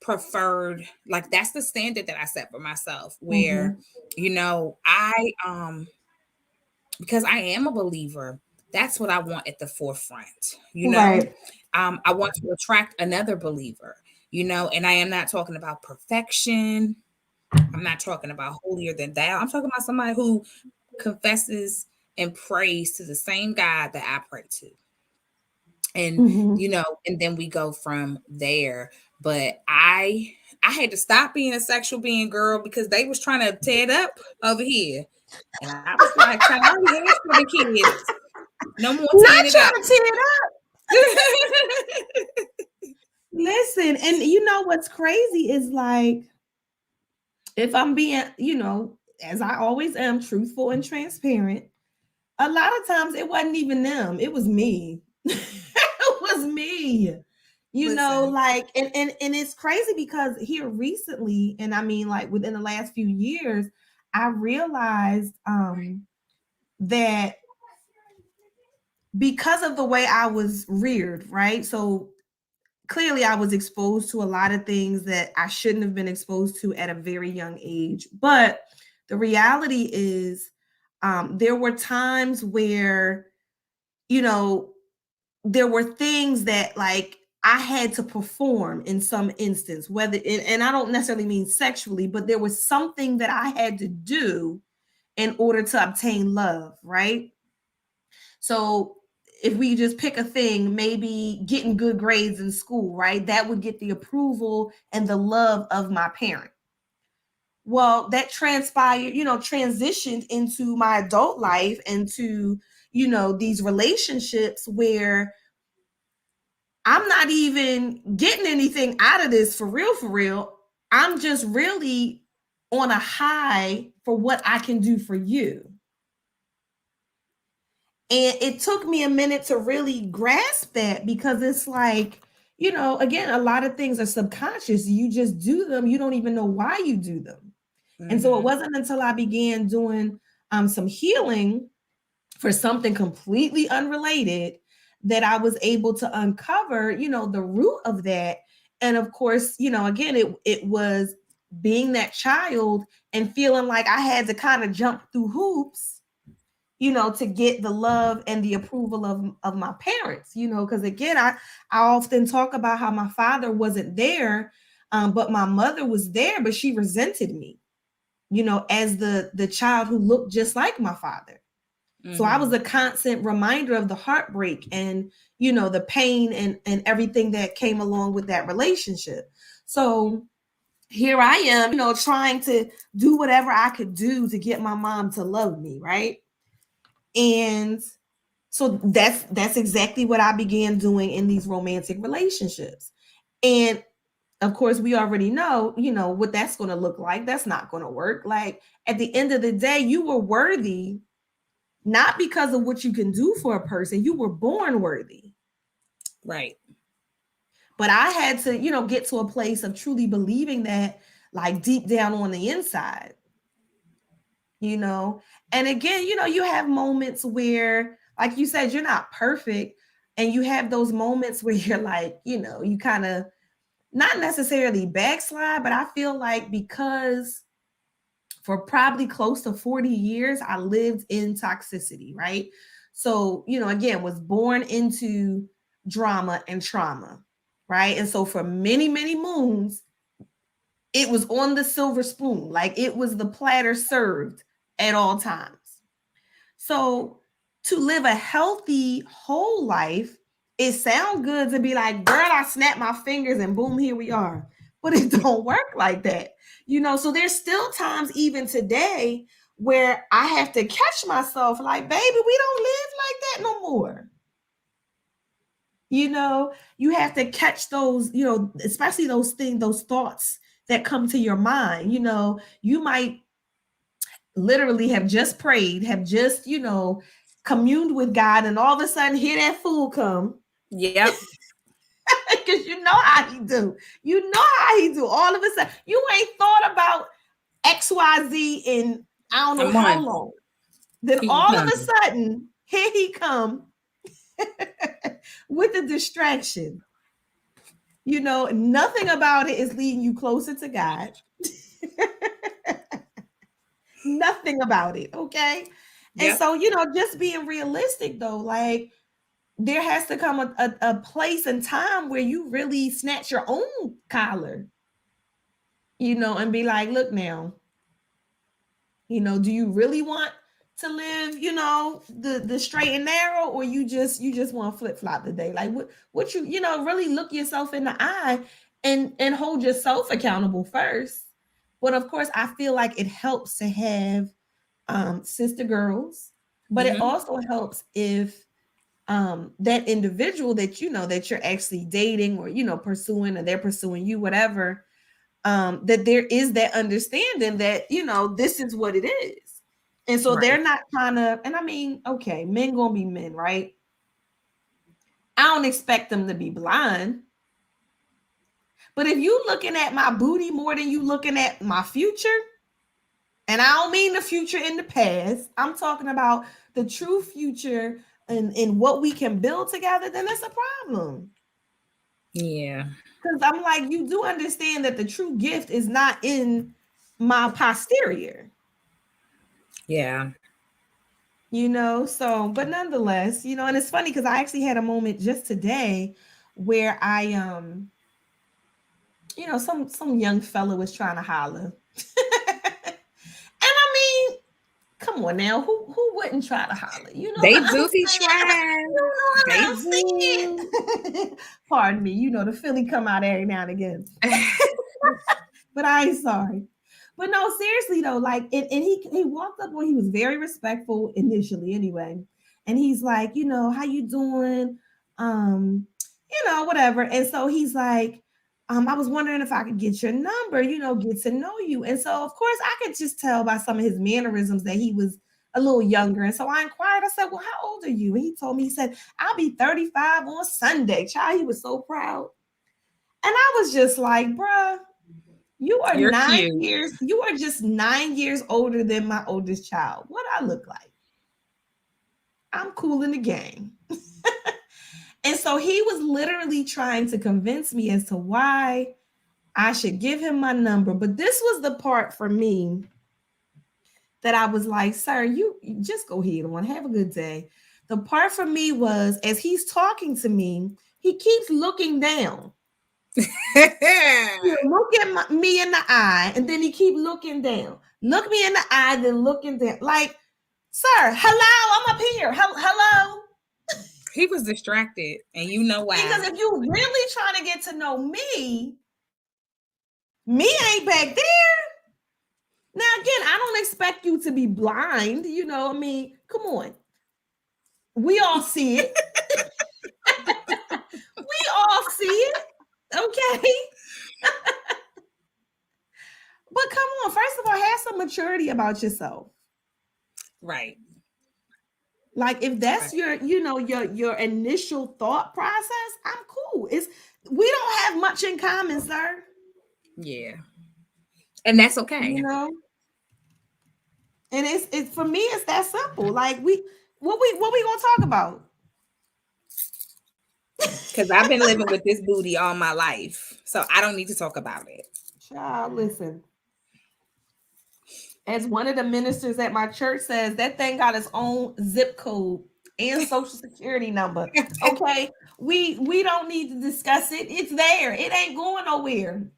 preferred, like that's the standard that I set for myself, where, you know, because I am a believer, that's what I want at the forefront, you know. Right. I want to attract another believer, you know, and I am not talking about perfection. I'm not talking about holier than thou. I'm talking about somebody who confesses and prays to the same God that I pray to. And you know, and then we go from there. But I had to stop being a sexual being, girl, because they was trying to tear it up over here. And I was like, child, I already had 7 kids. No more tearing Not it up. trying to tear it up. Listen, and you know what's crazy is like, if I'm being, you know, as I always am, truthful and transparent, a lot of times it wasn't even them, it was me. It was me. You know, Listen. like, and it's crazy because here recently, and I mean like within the last few years, I realized that because of the way I was reared, right? So clearly I was exposed to a lot of things that I shouldn't have been exposed to at a very young age. But the reality is, there were times where, you know, there were things that like I had to perform in some instance, whether, and I don't necessarily mean sexually, but there was something that I had to do in order to obtain love, right? So if we just pick a thing, maybe getting good grades in school, right? That would get the approval and the love of my parent. Well, that transpired, you know, transitioned into my adult life, into, you know, these relationships where I'm not even getting anything out of this for real, for real. I'm just really on a high for what I can do for you. And it took me a minute to really grasp that, because it's like, you know, again, a lot of things are subconscious. You just do them. You don't even know why you do them. And so it wasn't until I began doing some healing for something completely unrelated that I was able to uncover, you know, the root of that. And of course, you know, again, it was being that child and feeling like I had to kind of jump through hoops, you know, to get the love and the approval of my parents, you know, because again, I often talk about how my father wasn't there, but my mother was there, but she resented me, you know, as the child who looked just like my father. So I was a constant reminder of the heartbreak and, you know, the pain and everything that came along with that relationship. So here I am, you know, trying to do whatever I could do to get my mom to love me, right? And so that's exactly what I began doing in these romantic relationships. And of course, we already know, you know, what that's going to look like. That's not going to work. Like at the end of the day, you were worthy not because of what you can do for a person. You were born worthy. Right. But I had to, you know, get to a place of truly believing that, like deep down on the inside, you know. And again, you know, you have moments where, like you said, you're not perfect. And you have those moments where you're like, you know, you kind of not necessarily backslide, but I feel like because for probably close to 40 years, I lived in toxicity, right? So, you know, again, was born into drama and trauma, right? And so for many, many moons, it was on the silver spoon, like it was the platter served at all times. So to live a healthy, whole life, it sounds good to be like, girl, I snap my fingers and boom, here we are. But it don't work like that. You know, so there's still times even today where I have to catch myself like, baby, we don't live like that no more. You know, you have to catch those, especially those things, those thoughts that come to your mind. You might literally have just prayed, have just, communed with God, and all of a sudden hear that fool come. Yep. Because you know how he do. You know how he do. All of a sudden, you ain't thought about XYZ in I don't know how long. Then all of a sudden, here he come with a distraction. Nothing about it is leading you closer to God. Nothing about it. Okay. Yep. And so, just being realistic though, like there has to come a place and time where you really snatch your own collar, and be like, look now, do you really want to live, the straight and narrow, or you just want to flip flop today? Like what you, really look yourself in the eye and hold yourself accountable first. But of course, I feel like it helps to have sister girls, but it also helps if that individual that that you're actually dating or pursuing, or they're pursuing you, whatever, that there is that understanding that this is what it is. And so they're not trying to, and I mean, okay, men gonna be men, right? I don't expect them to be blind. But if you looking at my booty more than you looking at my future, and I don't mean the future in the past, I'm talking about the true future and what we can build together, then that's a problem. Yeah. Because I'm like, you do understand that the true gift is not in my posterior. Yeah. So, but nonetheless, and it's funny because I actually had a moment just today where I, some young fella was trying to holler. And I mean, come on now, who wouldn't try to holler? They do be trying. They do. Pardon me, the Philly come out every now and again. But I ain't sorry. But no, seriously though, like, and he walked up when he was very respectful initially anyway. And he's like, how you doing? Whatever. And so he's like, I was wondering if I could get your number, get to know you. And so of course I could just tell by some of his mannerisms that he was a little younger. And so I inquired, I said, well, how old are you? And he told me, he said, I'll be 35 on Sunday. Child, he was so proud. And I was just like, bruh, you're 9 cute. Years. You are just 9 years older than my oldest child. What I look like? I'm cool in the game. And so he was literally trying to convince me as to why I should give him my number. But this was the part for me that I was like, sir, you just go ahead and have a good day. The part for me was, as he's talking to me, he keeps looking down. Look at me in the eye, and then he keep looking down. Look me in the eye, then looking down. Like, sir, hello, I'm up here. Hello. He was distracted, and you know why? Because if you really trying to get to know me ain't back there. Now again, I don't expect you to be blind. I mean, come on. We all see it. We all see it. Okay. But come on, first of all, have some maturity about yourself. Right. Like if that's your initial thought process, I'm cool. We don't have much in common, sir. Yeah. And that's okay. And it's for me, it's that simple. Like what we gonna talk about? Because I've been living with this booty all my life. So I don't need to talk about it. Child, listen. As one of the ministers at my church says, that thing got its own zip code and social security number. Okay. We don't need to discuss it. It's there. It ain't going nowhere.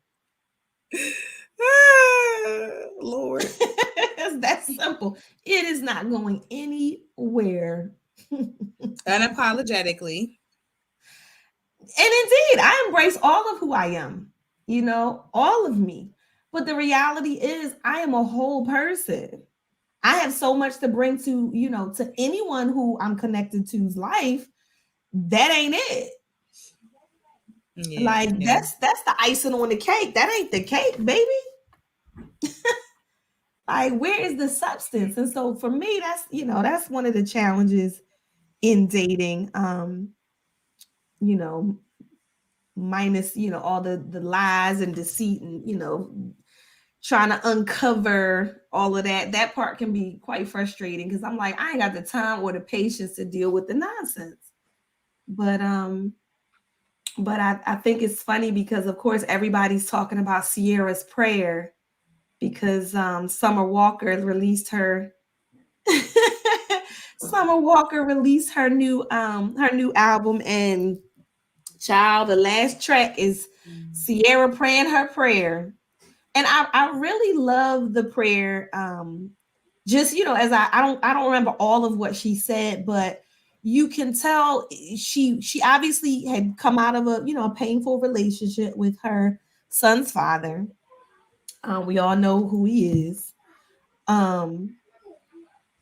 Lord. It's that simple. It is not going anywhere. Unapologetically. And indeed, I embrace all of who I am, all of me. But the reality is I am a whole person. I have so much to bring to, to anyone who I'm connected to's life. That ain't it. Yeah. Like that's the icing on the cake. That ain't the cake, baby. Like, where is the substance? And so for me, that's, that's one of the challenges in dating. You know, minus, all the lies and deceit and, trying to uncover all of that. That part can be quite frustrating because I'm like, I ain't got the time or the patience to deal with the nonsense. But I think it's funny because of course everybody's talking about Sierra's prayer because Summer Walker released her Summer Walker released her new album, and child, the last track is Sierra praying her prayer. And I really love the prayer. Just, as I don't remember all of what she said, but you can tell she obviously had come out of a painful relationship with her son's father. We all know who he is. Um,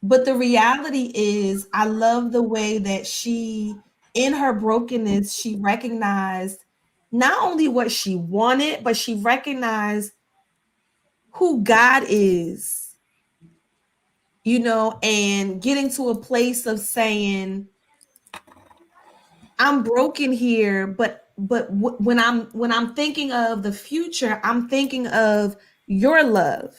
but the reality is, I love the way that she, in her brokenness, she recognized not only what she wanted, but she recognized who God is, and getting to a place of saying, I'm broken here, but when I'm thinking of the future, I'm thinking of your love,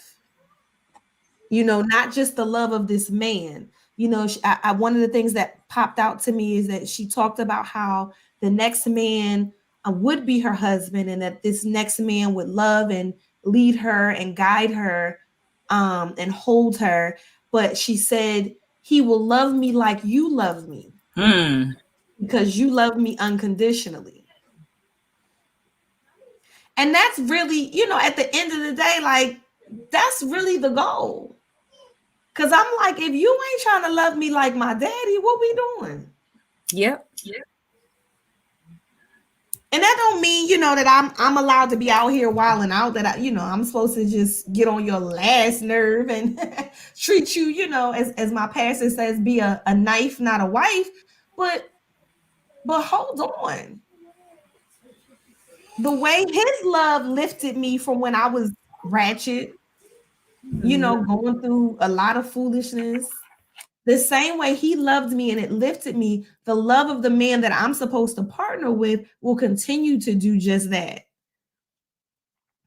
not just the love of this man. One of the things that popped out to me is that she talked about how the next man would be her husband, and that this next man would love and lead her and guide her, and hold her. But she said, he will love me like you love me, because you love me unconditionally. And that's really, at the end of the day, like, that's really the goal. Cause I'm like, if you ain't trying to love me like my daddy, what we doing? Yep. And that don't mean, that I'm allowed to be out here wilding out, that I'm supposed to just get on your last nerve and treat you, as my pastor says, be a knife, not a wife. But hold on. The way his love lifted me from when I was ratchet, going through a lot of foolishness. The same way he loved me and it lifted me, the love of the man that I'm supposed to partner with will continue to do just that.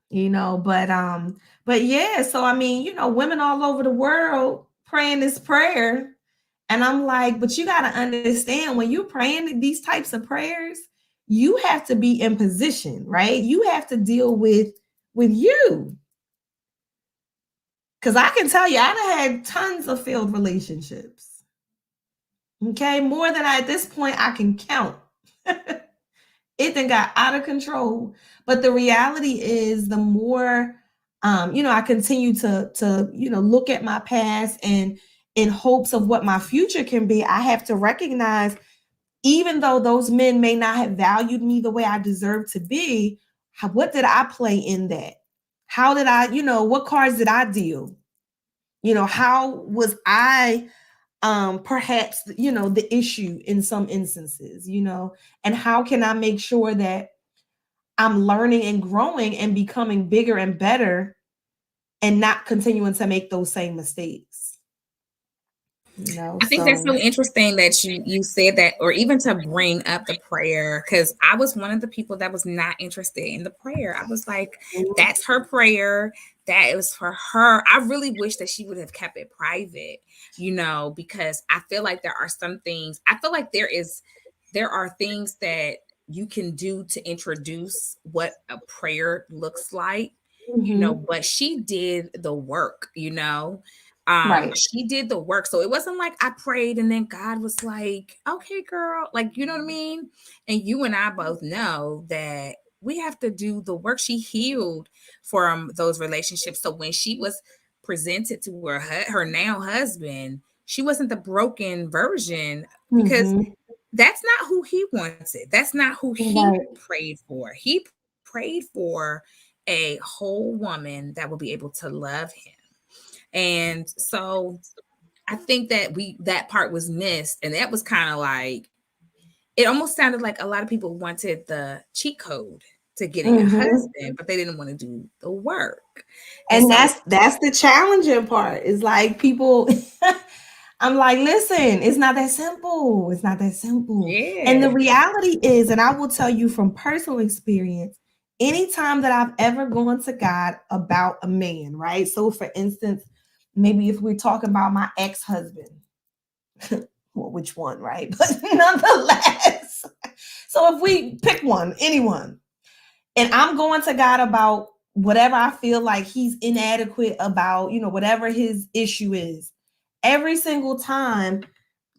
But yeah, so I mean, women all over the world praying this prayer. And I'm like, but you got to understand, when you're praying these types of prayers, you have to be in position, right? You have to deal with you. Because I can tell you, I've had tons of failed relationships. Okay, more than at this point I can count. It then got out of control. But the reality is, the more I continue to look at my past and in hopes of what my future can be, I have to recognize, even though those men may not have valued me the way I deserve to be, what did I play in that? How did I, what cards did I deal? How was I perhaps the issue in some instances, and how can I make sure that I'm learning and growing and becoming bigger and better, and not continuing to make those same mistakes. I think that's So so interesting that you said that, or even to bring up the prayer, because I was one of the people that was not interested in the prayer. I was like, that's her prayer. That was for her. I really wish that she would have kept it private, because I feel like there are some things. I feel like there are things that you can do to introduce what a prayer looks like, but she did the work, right. she did the work. So it wasn't like I prayed and then God was like, okay, girl, like, you know what I mean? And you and I both know that we have to do the work. She healed from those relationships. So when she was presented to her now husband, she wasn't the broken version, because that's not who he wanted. That's not who he Right. prayed for. He prayed for a whole woman that will be able to love him. And so I think that that part was missed. And that was kind of like, it almost sounded like a lot of people wanted the cheat code to getting a Mm-hmm. husband, but they didn't want to do the work. And And so, that's the challenging part. Is like people I'm like, listen, it's not that simple. It's not that simple. And the yeah. reality is, and I will tell you from personal experience, anytime that I've ever gone to God about a man, right? So for instance, maybe if we're talking about my ex-husband, well, which one, right? But nonetheless, so if we pick one, anyone, and I'm going to God about whatever I feel like he's inadequate about, whatever his issue is. Every single time,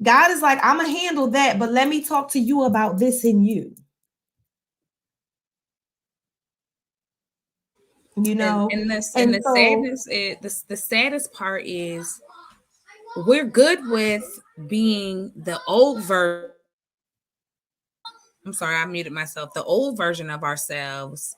God is like, I'm gonna handle that, but let me talk to you about this in you. You know, And and the so sadness is the saddest part is we're good with being the old version. I'm sorry, I muted myself. The old version of ourselves,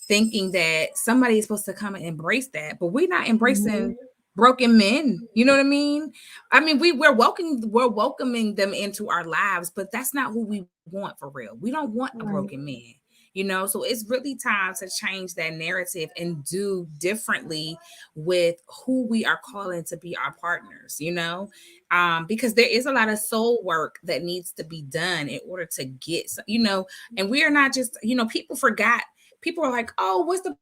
thinking that somebody is supposed to come and embrace that, but we're not embracing mhm, broken men. You know what I mean? I mean, we're welcoming them into our lives, but that's not who we want for real. We don't want a right, broken man. So it's really time to change that narrative and do differently with who we are calling to be our partners. Because there is a lot of soul work that needs to be done in order to and we are not just, people forgot. People are like, oh, what's the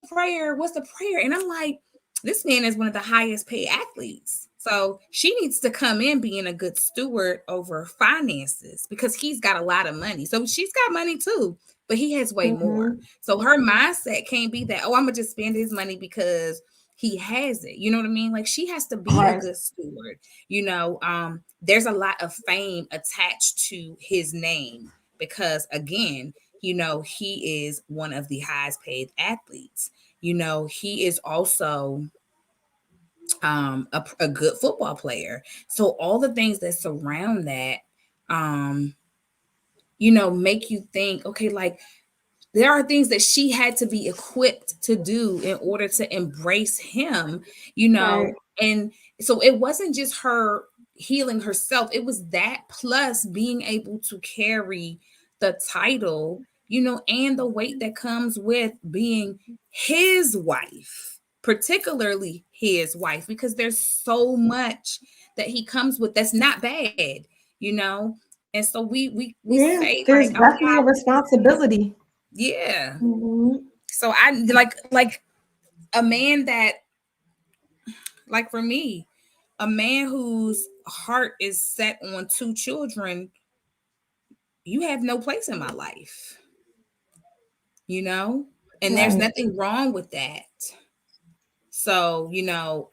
prayer? What's the prayer? And I'm like, this man is one of the highest paid athletes. So she needs to come in being a good steward over finances because he's got a lot of money. So she's got money too, but he has way more. mhm, So her mindset can't be that, oh, I'm going to just spend his money because he has it. You know what I mean? Like she has to be a right, good steward. There's a lot of fame attached to his name because, again, he is one of the highest paid athletes. He is also a good football player. So all the things that surround that, um, make you think, okay, like there are things that she had to be equipped to do in order to embrace him, right, and so it wasn't just her healing herself, it was that plus being able to carry the title, and the weight that comes with being his wife, particularly his wife, because there's so much that he comes with that's not bad, you know. And so we yeah. say like, There's okay, definitely a responsibility. yeah. Mhm, So I like a man that, like for me, a man whose heart is set on two children, you have no place in my life, you know? And there's right, nothing wrong with that. So,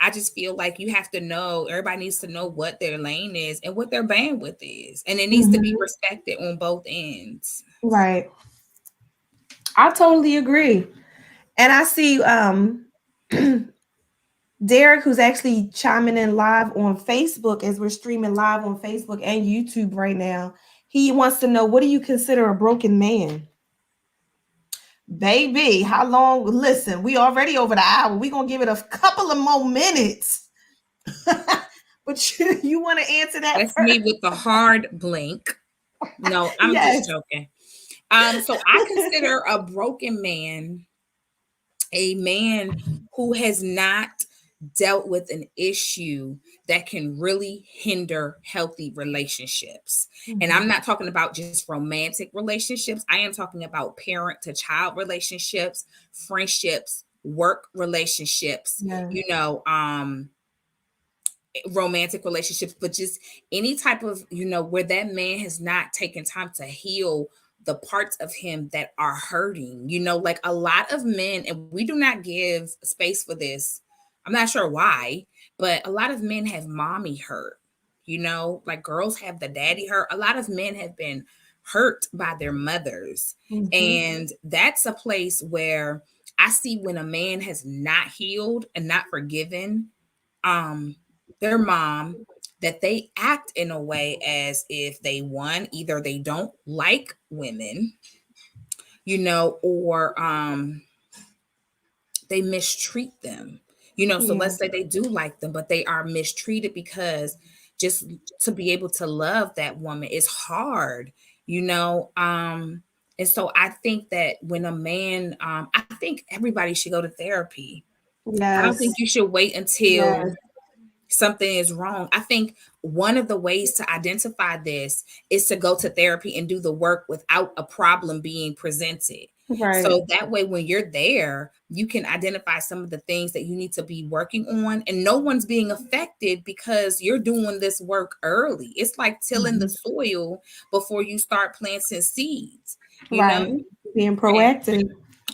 I just feel like you have to know, everybody needs to know what their lane is and what their bandwidth is. And it needs to be mhm, respected on both ends. right. I totally agree. And I see Derek, who's actually chiming in live on Facebook as we're streaming live on Facebook and YouTube right now. He wants to know, what do you consider a broken man? Baby, how long? Listen, we already over the hour. We're going to give it a couple of more minutes. But you want to answer that That's me first? with the hard blink. No, I'm just Yes. joking. So I consider a broken man a man who has not dealt with an issue that can really hinder healthy relationships. And I'm Mhm. not talking about just romantic relationships. I am talking about parent to child relationships, friendships, work relationships, Yeah. romantic relationships, but just any type of, where that man has not taken time to heal the parts of him that are hurting. Like a lot of men, and we do not give space for this. I'm not sure why, but a lot of men have mommy hurt. Like girls have the daddy hurt. A lot of men have been hurt by their mothers. Mhm. And that's a place where I see when a man has not healed and not forgiven um their mom, that they act in a way as if they either they don't like women, or they mistreat them. So Yeah. let's say they do like them, but they are mistreated because just to be able to love that woman is hard, you know. And so I think that when a man, I think everybody should go to therapy. I don't think Yes. you should wait until Yes. something is wrong. I think one of the ways to identify this is to go to therapy and do the work without a problem being presented. Right. So that way, when you're there, you can identify some of the things that you need to be working on, and no one's being affected because you're doing this work early. It's like tilling the Mhm. soil before you start planting seeds, you know? Right. Being And proactive.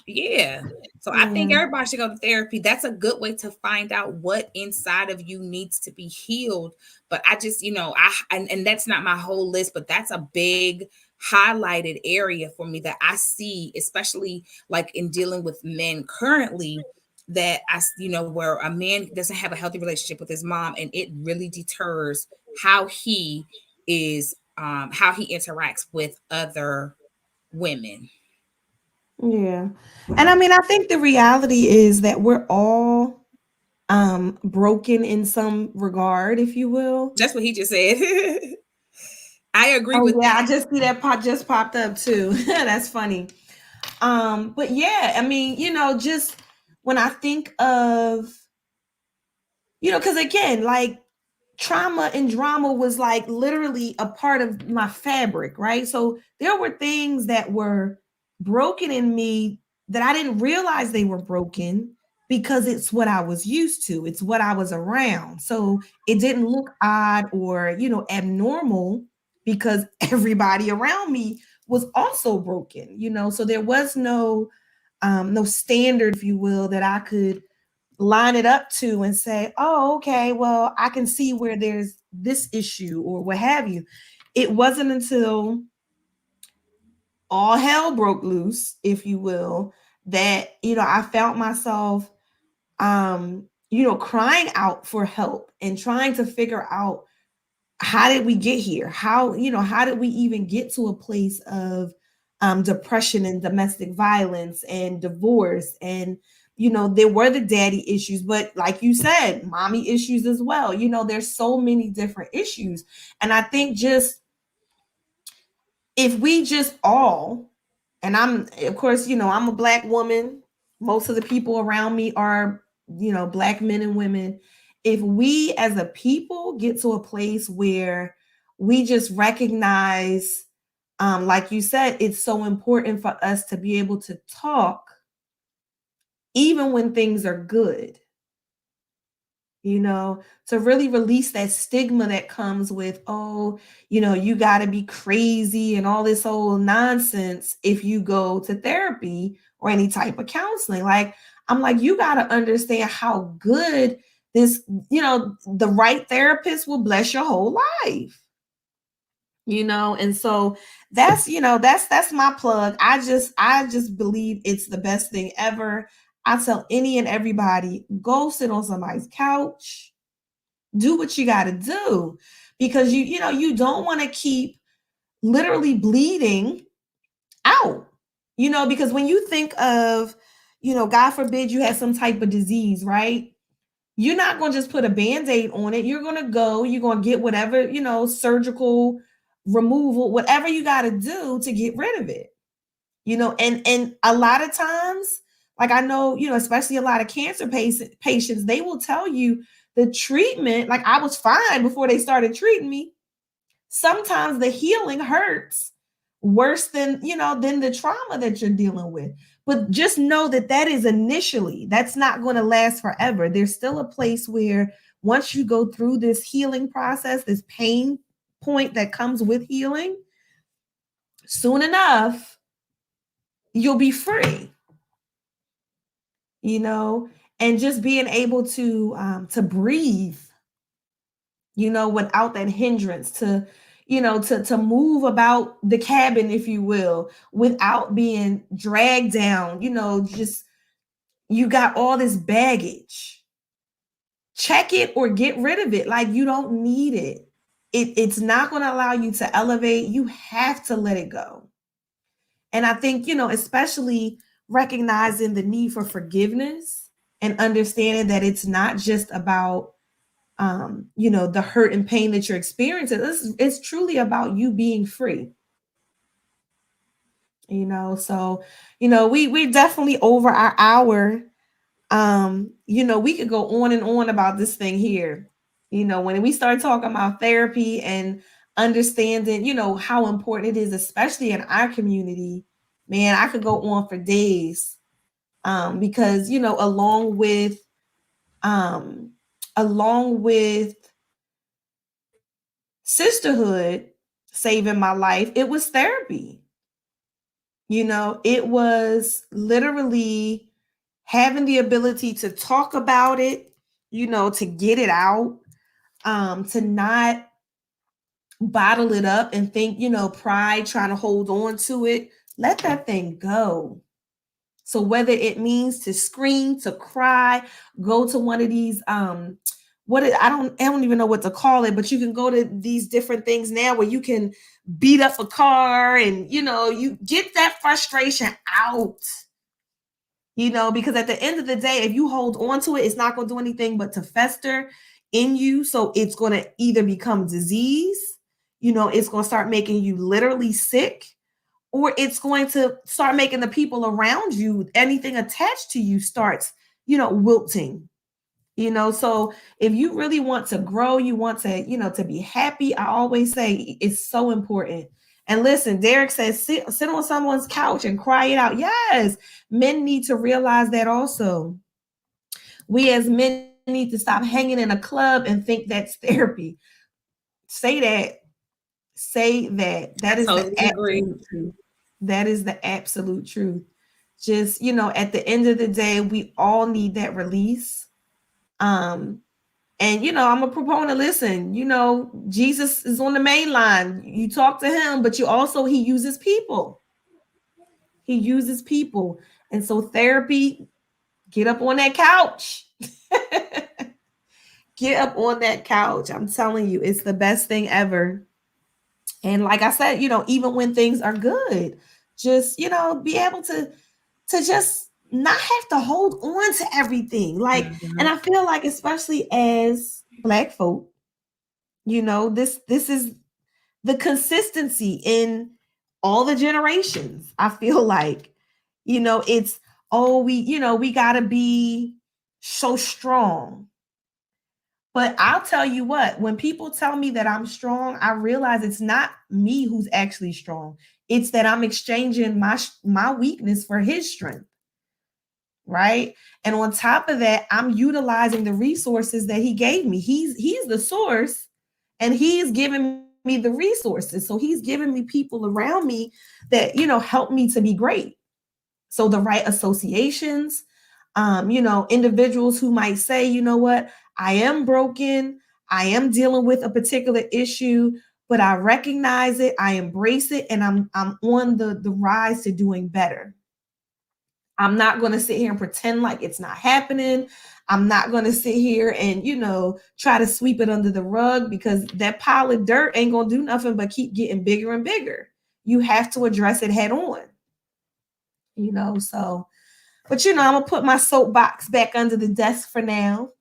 yeah. So I think Yeah. everybody should go to therapy. That's a good way to find out what inside of you needs to be healed. But I just, and that's not my whole list, but that's a big highlighted area for me that I see, especially like in dealing with men currently, that where a man doesn't have a healthy relationship with his mom, and it really deters how he how he interacts with other women. Yeah. And I mean, I think the reality is that we're all broken in some regard, if you will. That's what he just said. I agree Oh with yeah, that. I just see that pot just popped up too. That's funny. But yeah, I mean, just when I think of, because again, like trauma and drama was like literally a part of my fabric, right? So there were things that were broken in me that I didn't realize they were broken because it's what I was used to, it's what I was around. So it didn't look odd or, abnormal because everybody around me was also broken, so there was no standard, if you will, that I could line it up to and say, oh, okay, well, I can see where there's this issue or what have you. It wasn't until all hell broke loose, if you will, that, I found myself, crying out for help and trying to figure out how did we get here? How did we even get to a place of depression and domestic violence and divorce? And, there were the daddy issues, but like you said, mommy issues as well. There's so many different issues. And I think just if we just all, and I'm, of course, I'm a Black woman, most of the people around me are, Black men and women. If we as a people get to a place where we just recognize, like you said, it's so important for us to be able to talk even when things are good, to really release that stigma that comes with, oh, you got to be crazy and all this old nonsense if you go to therapy or any type of counseling. Like, I'm like, you got to understand how good this, the right therapist will bless your whole life. And so that's my plug. I just believe it's the best thing ever. I tell any and everybody, go sit on somebody's couch, do what you got to do, because you don't want to keep literally bleeding out, because when you think of, God forbid you had some type of disease, right? You're not going to just put a band-aid on it. You're going to go, you're going to get whatever, surgical removal, whatever you got to do to get rid of it. And a lot of times, like I know, especially a lot of cancer patients, they will tell you the treatment, like I was fine before they started treating me. Sometimes the healing hurts worse than the trauma that you're dealing with. But just know that that is initially, that's not going to last forever. There's still a place where once you go through this healing process, this pain point that comes with healing, soon enough, you'll be free, and just being able to breathe, without that hindrance, to move about the cabin, if you will, without being dragged down, just you got all this baggage. Check it or get rid of it. Like, you don't need it. It's not going to allow you to elevate. You have to let it go. And I think, especially recognizing the need for forgiveness and understanding that it's not just about the hurt and pain that you're experiencing. It's truly about you being free. So we're definitely over our hour. We could go on and on about this thing here. When we start talking about therapy and understanding, how important it is, especially in our community, man, I could go on for days. Because um along with sisterhood saving my life, it was therapy. It was literally having the ability to talk about it, to get it out, to not bottle it up and think, pride trying to hold on to it. Let that thing go. So whether it means to scream, to cry, go to one of these I don't even know what to call it, but you can go to these different things now where you can beat up a car and you get that frustration out. Because at the end of the day, if you hold on to it, it's not going to do anything but to fester in you. So it's going to either become disease, it's going to start making you literally sick, or it's going to start making the people around you, anything attached to you starts, wilting. So if you really want to grow, you want to, to be happy, I always say it's so important. And listen, Derek says, sit on someone's couch and cry it out. Yes, men need to realize that also. We as men need to stop hanging in a club and think that's therapy. Say that. Say that. That is the absolute truth. That is the absolute truth. Just, at the end of the day, we all need that release. And I'm a proponent. Listen, Jesus is on the main line. You talk to him, but he uses people. He uses people. And so therapy, get up on that couch. Get up on that couch. I'm telling you, it's the best thing ever. And like I said, even when things are good, just, be able to just not have to hold on to everything. Like, and I feel like, especially as Black folk, this is the consistency in all the generations. I feel like, it's, we gotta be so strong. But I'll tell you what, when people tell me that I'm strong, I realize it's not me who's actually strong. It's that I'm exchanging my weakness for his strength. Right? And on top of that, I'm utilizing the resources that he gave me. He's the source, and he's giving me the resources. So he's giving me people around me that, help me to be great. So the right associations, individuals who might say, you know what, I am broken. I am dealing with a particular issue, but I recognize it. I embrace it. And I'm on the rise to doing better. I'm not going to sit here and pretend like it's not happening. I'm not going to sit here and, try to sweep it under the rug, because that pile of dirt ain't going to do nothing but keep getting bigger and bigger. You have to address it head on, so, but, I'm going to put my soapbox back under the desk for now.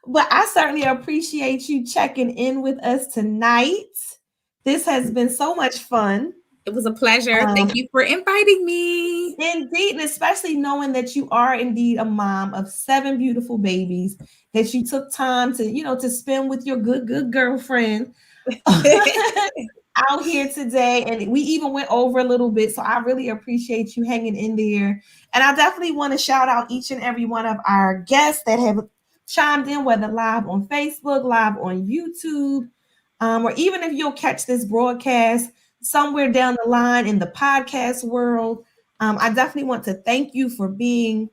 But I certainly appreciate you checking in with us tonight. This has been so much fun. It was a pleasure. Thank you for inviting me. Indeed, and especially knowing that you are indeed a mom of 7 beautiful babies, that you took time to, to spend with your good girlfriend out here today. And we even went over a little bit. So I really appreciate you hanging in there. And I definitely want to shout out each and every one of our guests that have chimed in, whether live on Facebook, live on YouTube, or even if you'll catch this broadcast somewhere down the line in the podcast world. I definitely want to thank you for being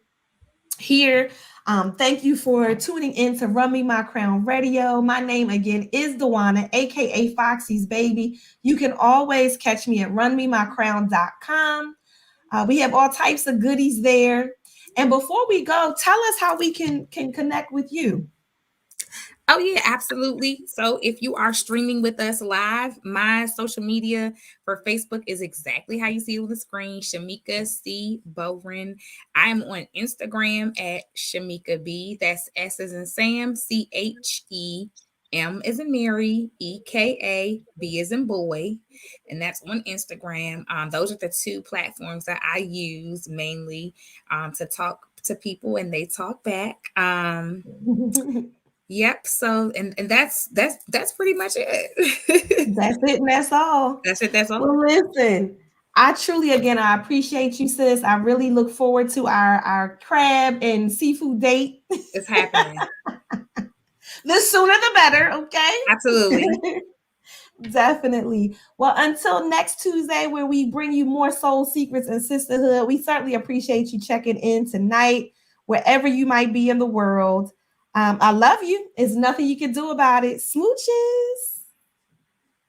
here. Thank you for tuning in to Run Me My Crown Radio. My name again is Dewana, aka Foxy's Baby. You can always catch me at runmemycrown.com. We have all types of goodies there. And before we go, tell us how we can connect with you. Oh, yeah, absolutely. So if you are streaming with us live, my social media for Facebook is exactly how you see it on the screen, Schemeka C. Bowrin. I am on Instagram at Schemeka B. That's S as in Sam, CHEM as in Mary, EKA, B as in boy. And that's on Instagram. Those are the two platforms that I use mainly to talk to people and they talk back. Yep. So and that's pretty much it. That's it, and that's all. That's it. That's all. Well, listen, I truly, again, I appreciate you, sis. I really look forward to our crab and seafood date. It's happening. The sooner the better, okay? Absolutely. Definitely. Well, until next Tuesday, where we bring you more soul secrets and sisterhood, we certainly appreciate you checking in tonight, wherever you might be in the world. I love you. There's nothing you can do about it. Smooches.